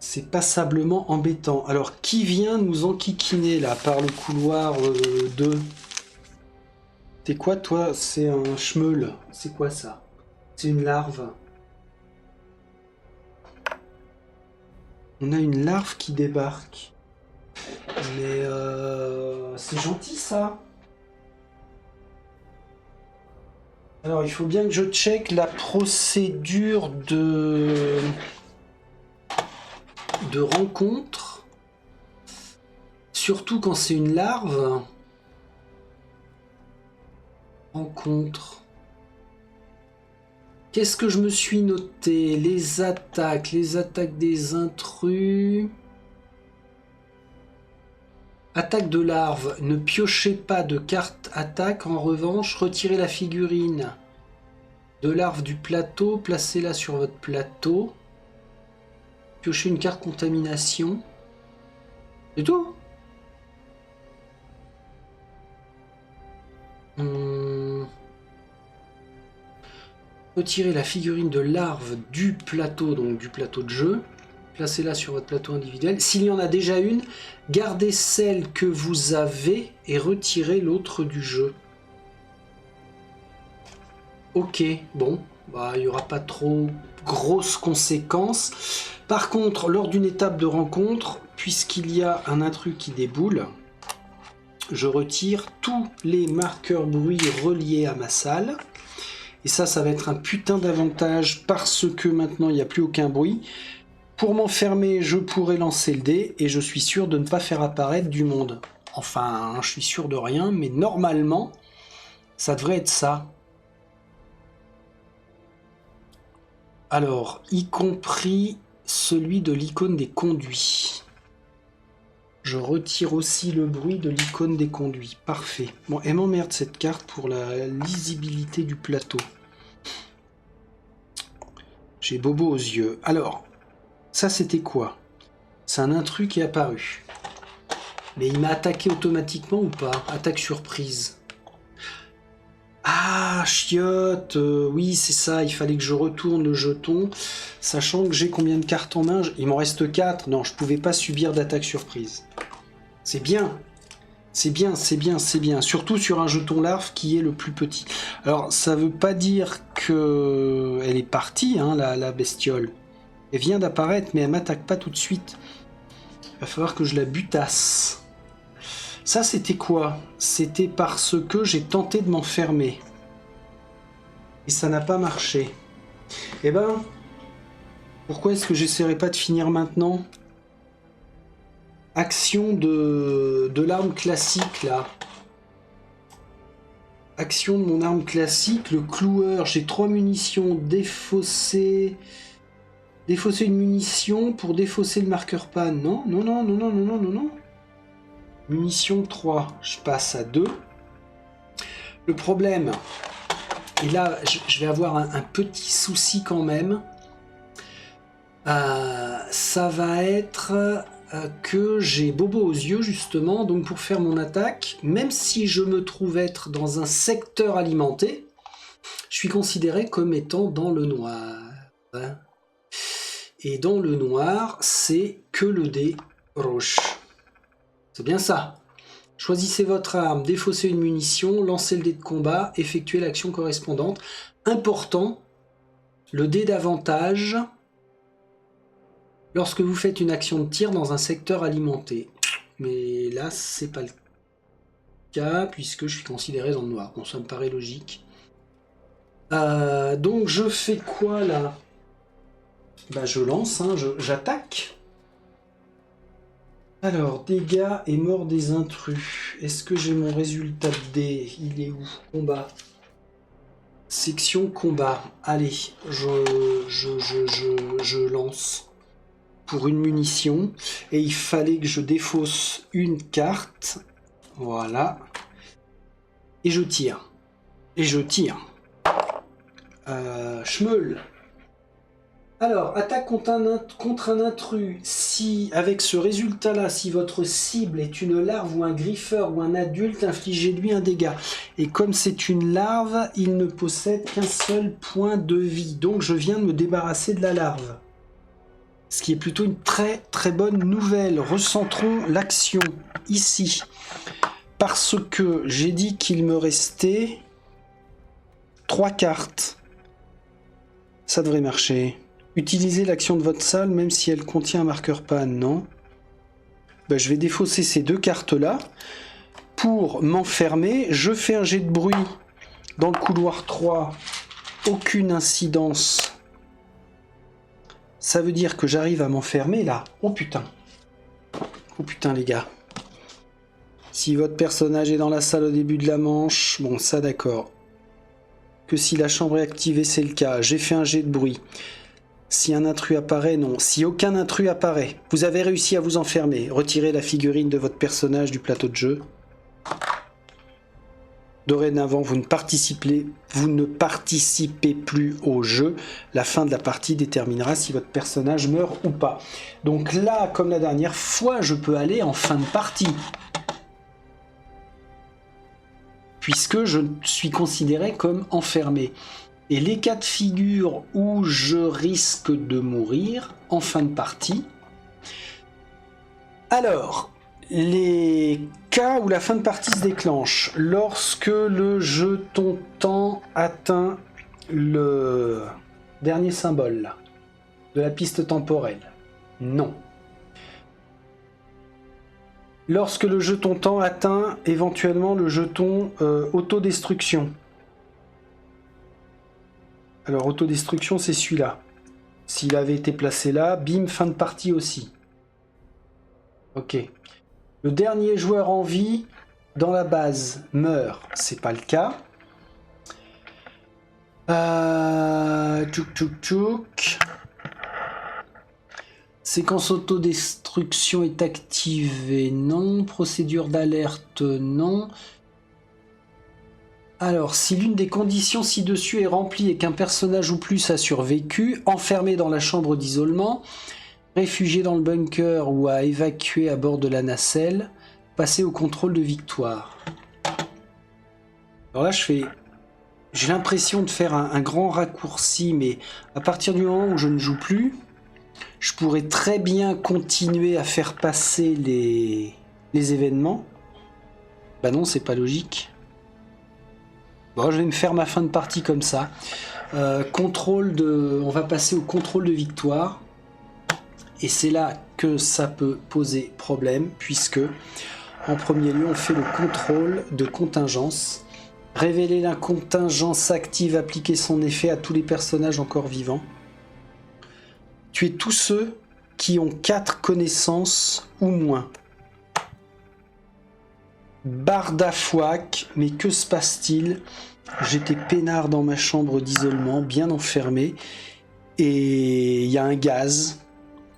C'est passablement embêtant. Alors, qui vient nous enquiquiner, là, par le couloir 2? T'es quoi, toi? C'est un schmeul. C'est quoi, ça? C'est une larve. On a une larve qui débarque. Mais c'est gentil, ça. Alors, il faut bien que je check la procédure de rencontre. Surtout quand c'est une larve. Rencontre. Qu'est-ce que je me suis noté? Les attaques des intrus. Attaque de larve. Ne piochez pas de carte attaque. En revanche, retirez la figurine de larve du plateau. Placez-la sur votre plateau. Piochez une carte contamination. C'est tout? Retirez la figurine de larve du plateau, donc du plateau de jeu. Placez-la sur votre plateau individuel. S'il y en a déjà une, gardez celle que vous avez et retirez l'autre du jeu. Ok, bon, bah il n'y aura pas trop grosses conséquences. Par contre, lors d'une étape de rencontre, puisqu'il y a un intrus qui déboule, je retire tous les marqueurs bruit reliés à ma salle. Et ça va être un putain d'avantage parce que maintenant il n'y a plus aucun bruit. Pour m'enfermer, je pourrais lancer le dé et je suis sûr de ne pas faire apparaître du monde. Enfin, je suis sûr de rien, mais normalement, ça devrait être ça. Alors, y compris celui de l'icône des conduits. Je retire aussi le bruit de l'icône des conduits. Parfait. Bon, elle m'emmerde cette carte pour la lisibilité du plateau. J'ai bobo aux yeux. Alors, ça c'était quoi? C'est un intrus qui est apparu. Mais il m'a attaqué automatiquement ou pas? Attaque surprise. Ah, chiotte, oui c'est ça, il fallait que je retourne le jeton, sachant que j'ai combien de cartes en main? Il m'en reste 4, non, je pouvais pas subir d'attaque surprise. C'est bien, c'est bien, c'est bien, c'est bien, surtout sur un jeton larve qui est le plus petit. Alors, ça veut pas dire que elle est partie, hein, la bestiole. Elle vient d'apparaître, mais elle m'attaque pas tout de suite. Il va falloir que je la butasse. Ça, c'était quoi? C'était parce que j'ai tenté de m'enfermer. Et ça n'a pas marché. Eh ben, pourquoi est-ce que j'essaierai pas de finir maintenant? Action de l'arme classique, là. Action de mon arme classique, le cloueur. J'ai 3 munitions. Défausser une munition pour défausser le marqueur panne. Non, non, non, non, non, non, non, non, non. Munition 3, je passe à 2. Le problème, et là je vais avoir un petit souci quand même, ça va être que j'ai bobo aux yeux justement, donc pour faire mon attaque, même si je me trouve être dans un secteur alimenté, je suis considéré comme étant dans le noir. Et dans le noir, c'est que le dé roche. C'est bien ça. Choisissez votre arme, défaussez une munition, lancez le dé de combat, effectuez l'action correspondante. Important, le dé d'avantage lorsque vous faites une action de tir dans un secteur alimenté. Mais là, c'est pas le cas puisque je suis considéré dans le noir. Bon, ça me paraît logique. Donc je fais quoi là? Bah je lance, hein, j'attaque. Alors, dégâts et mort des intrus. Est-ce que j'ai mon résultat de dés? Il est où? Combat. Section combat. Allez, je lance pour une munition. Et il fallait que je défausse une carte. Voilà. Et je tire. Et je tire. Schmeul. Alors, attaque contre un intrus. Si, avec ce résultat-là, si votre cible est une larve ou un griffeur ou un adulte, infligez-lui un dégât. Et comme c'est une larve, il ne possède qu'un seul point de vie. Donc, je viens de me débarrasser de la larve. Ce qui est plutôt une très très bonne nouvelle. Recentrons l'action ici. Parce que j'ai dit qu'il me restait 3 cartes. Ça devrait marcher. Utilisez l'action de votre salle même si elle contient un marqueur panne, non? Ben, je vais défausser ces 2 cartes-là pour m'enfermer. Je fais un jet de bruit dans le couloir 3. Aucune incidence. Ça veut dire que j'arrive à m'enfermer là. Oh putain. Oh putain les gars. Si votre personnage est dans la salle au début de la manche, bon ça d'accord. que si la chambre est activée, c'est le cas. J'ai fait un jet de bruit. Si un intrus apparaît, non. Si aucun intrus apparaît, vous avez réussi à vous enfermer. Retirez la figurine de votre personnage du plateau de jeu. Dorénavant, vous ne participez plus au jeu. La fin de la partie déterminera si votre personnage meurt ou pas. Donc là, comme la dernière fois, je peux aller en fin de partie. Puisque je suis considéré comme enfermé. Et les cas de figure où je risque de mourir en fin de partie. Alors, les cas où la fin de partie se déclenche, lorsque le jeton temps atteint le dernier symbole là, de la piste temporelle. Non. Lorsque le jeton temps atteint éventuellement le jeton autodestruction. Alors autodestruction c'est celui-là. S'il avait été placé là, bim, fin de partie aussi. Ok. Le dernier joueur en vie dans la base meurt, c'est pas le cas. Tchouk. Séquence autodestruction est activée, non. Procédure d'alerte, non. Alors, si l'une des conditions ci-dessus est remplie et qu'un personnage ou plus a survécu, enfermé dans la chambre d'isolement, réfugié dans le bunker ou à évacuer à bord de la nacelle, passer au contrôle de victoire. Alors là, j'ai l'impression de faire un grand raccourci, mais à partir du moment où je ne joue plus, je pourrais très bien continuer à faire passer les événements. Bah non, c'est pas logique. Bon, je vais me faire ma fin de partie comme ça. On va passer au contrôle de victoire. Et c'est là que ça peut poser problème, puisque en premier lieu, on fait le contrôle de contingence. Révéler la contingence active, appliquer son effet à tous les personnages encore vivants. Tuer tous ceux qui ont 4 connaissances ou moins. Bardafouac, mais que se passe-t-il? J'étais peinard dans ma chambre d'isolement, bien enfermé, et il y a un gaz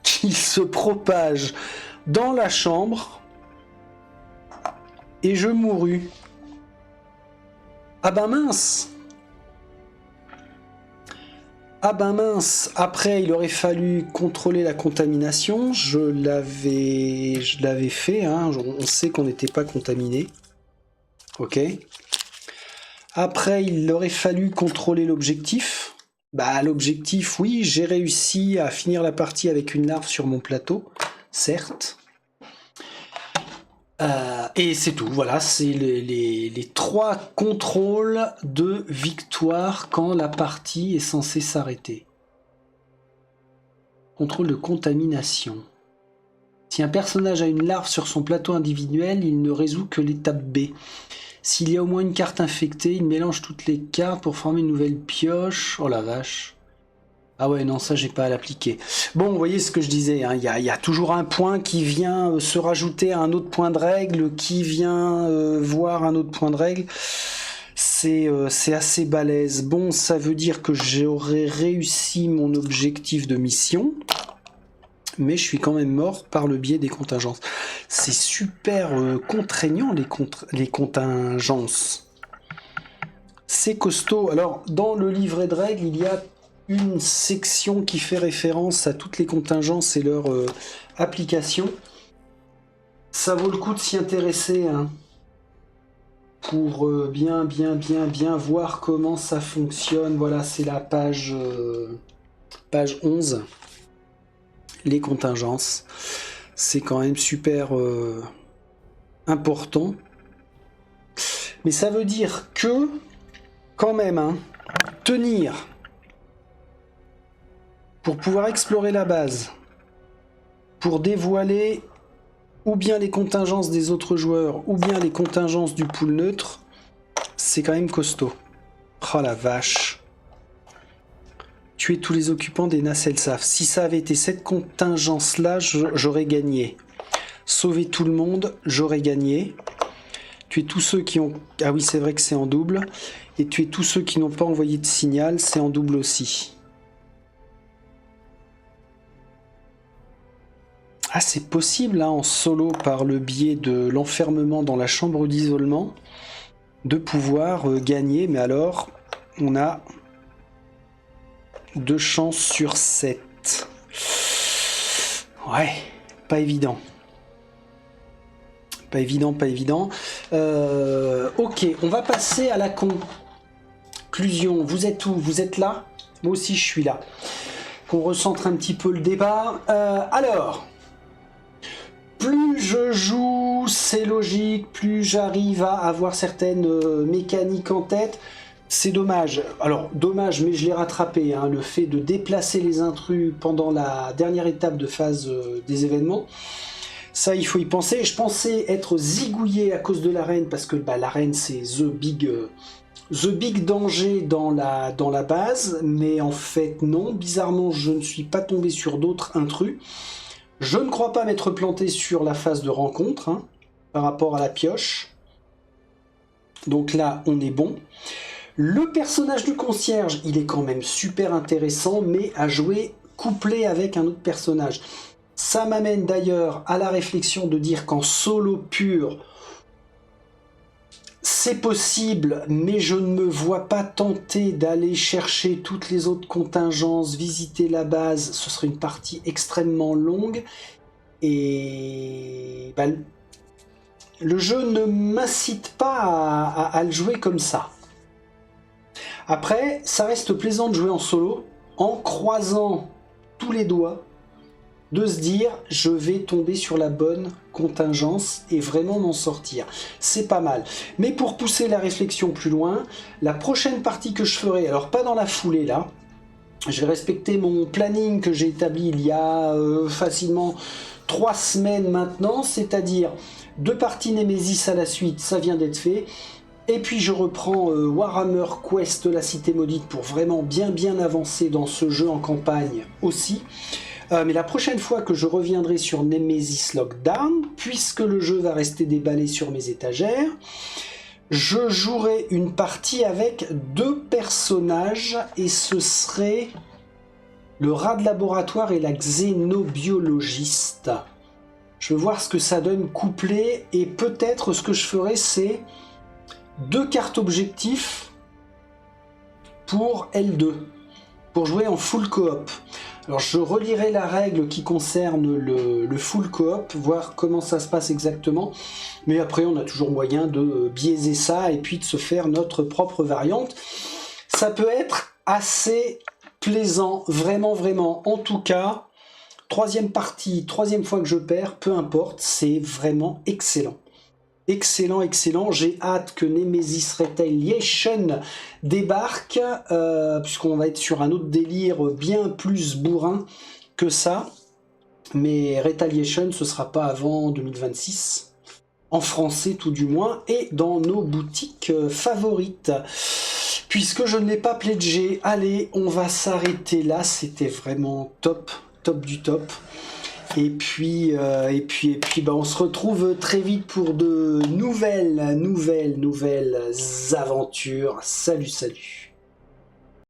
qui se propage dans la chambre, et je mourus. Ah ben mince! Ah ben mince, après il aurait fallu contrôler la contamination, je l'avais fait, hein. On sait qu'on n'était pas contaminé. Ok. Après il aurait fallu contrôler l'objectif. Bah l'objectif, oui, j'ai réussi à finir la partie avec une larve sur mon plateau, certes. Et c'est tout, voilà, c'est les 3 contrôles de victoire quand la partie est censée s'arrêter. Contrôle de contamination. Si un personnage a une larve sur son plateau individuel, il ne résout que l'étape B. S'il y a au moins une carte infectée, il mélange toutes les cartes pour former une nouvelle pioche. Oh la vache. Ah ouais, non, ça, j'ai pas à l'appliquer. Bon, vous voyez ce que je disais, hein, y a toujours un point qui vient se rajouter à un autre point de règle, qui vient voir un autre point de règle. C'est assez balèze. Bon, ça veut dire que j'aurais réussi mon objectif de mission, mais je suis quand même mort par le biais des contingences. C'est super contraignant, les contingences. C'est costaud. Alors, dans le livret de règles, il y a une section qui fait référence à toutes les contingences et leur application. Ça vaut le coup de s'y intéresser, hein, pour bien voir comment ça fonctionne. Voilà, c'est la page 11. Les contingences. C'est quand même super important. Mais ça veut dire que, quand même, hein, tenir pour pouvoir explorer la base, pour dévoiler ou bien les contingences des autres joueurs, ou bien les contingences du pool neutre, c'est quand même costaud. Oh la vache. Tuer tous les occupants des nacelles SAF. Si ça avait été cette contingence-là, j'aurais gagné. Sauver tout le monde, j'aurais gagné. Tuer tous ceux qui ont... Ah oui, c'est vrai que c'est en double. et tuer tous ceux qui n'ont pas envoyé de signal, c'est en double aussi. Ah, c'est possible, hein, en solo, par le biais de l'enfermement dans la chambre d'isolement, de pouvoir gagner, mais alors, on a 2 chances sur 7. Ouais, pas évident. Pas évident, pas évident. Ok, on va passer à la conclusion. Vous êtes où? Vous êtes là? Moi aussi, je suis là. Qu'on recentre un petit peu le débat. Alors, plus je joue, c'est logique, plus j'arrive à avoir certaines mécaniques en tête. C'est dommage. Alors, dommage, mais je l'ai rattrapé. Hein, le fait de déplacer les intrus pendant la dernière étape de phase des événements. Ça, il faut y penser. Je pensais être zigouillé à cause de l'arène, parce que l'arène, c'est the big danger dans la base. Mais en fait, non. Bizarrement, je ne suis pas tombé sur d'autres intrus. Je ne crois pas m'être planté sur la phase de rencontre, hein, par rapport à la pioche. Donc là, on est bon. Le personnage du concierge, il est quand même super intéressant, mais à jouer couplé avec un autre personnage. Ça m'amène d'ailleurs à la réflexion de dire qu'en solo pur, c'est possible, mais je ne me vois pas tenter d'aller chercher toutes les autres contingences, visiter la base. Ce serait une partie extrêmement longue. Et le jeu ne m'incite pas à le jouer comme ça. Après, ça reste plaisant de jouer en solo, en croisant tous les doigts, de se dire je vais tomber sur la bonne contingence et vraiment m'en sortir. C'est pas mal. Mais pour pousser la réflexion plus loin, la prochaine partie que je ferai, alors pas dans la foulée là, je vais respecter mon planning que j'ai établi il y a facilement 3 semaines maintenant, c'est-à-dire 2 parties Nemesis à la suite, ça vient d'être fait. Et puis je reprends Warhammer Quest, la Cité Maudite, pour vraiment bien avancer dans ce jeu en campagne aussi. Mais la prochaine fois que je reviendrai sur Nemesis Lockdown, puisque le jeu va rester déballé sur mes étagères, je jouerai une partie avec 2 personnages, et ce serait le rat de laboratoire et la xénobiologiste. Je veux voir ce que ça donne couplé, et peut-être ce que je ferai, c'est 2 cartes objectifs pour L2, pour jouer en full coop. Alors je relirai la règle qui concerne le full coop, voir comment ça se passe exactement, mais après on a toujours moyen de biaiser ça et puis de se faire notre propre variante. Ça peut être assez plaisant, vraiment. En tout cas, 3e partie, 3e fois que je perds, peu importe, c'est vraiment excellent. Excellent. J'ai hâte que Nemesis Retaliation débarque, puisqu'on va être sur un autre délire bien plus bourrin que ça. Mais Retaliation, ce sera pas avant 2026, en français tout du moins, et dans nos boutiques favorites. Puisque je ne l'ai pas pledgé, allez, on va s'arrêter là. C'était vraiment top du top. Et puis, on se retrouve très vite pour de nouvelles aventures. Salut.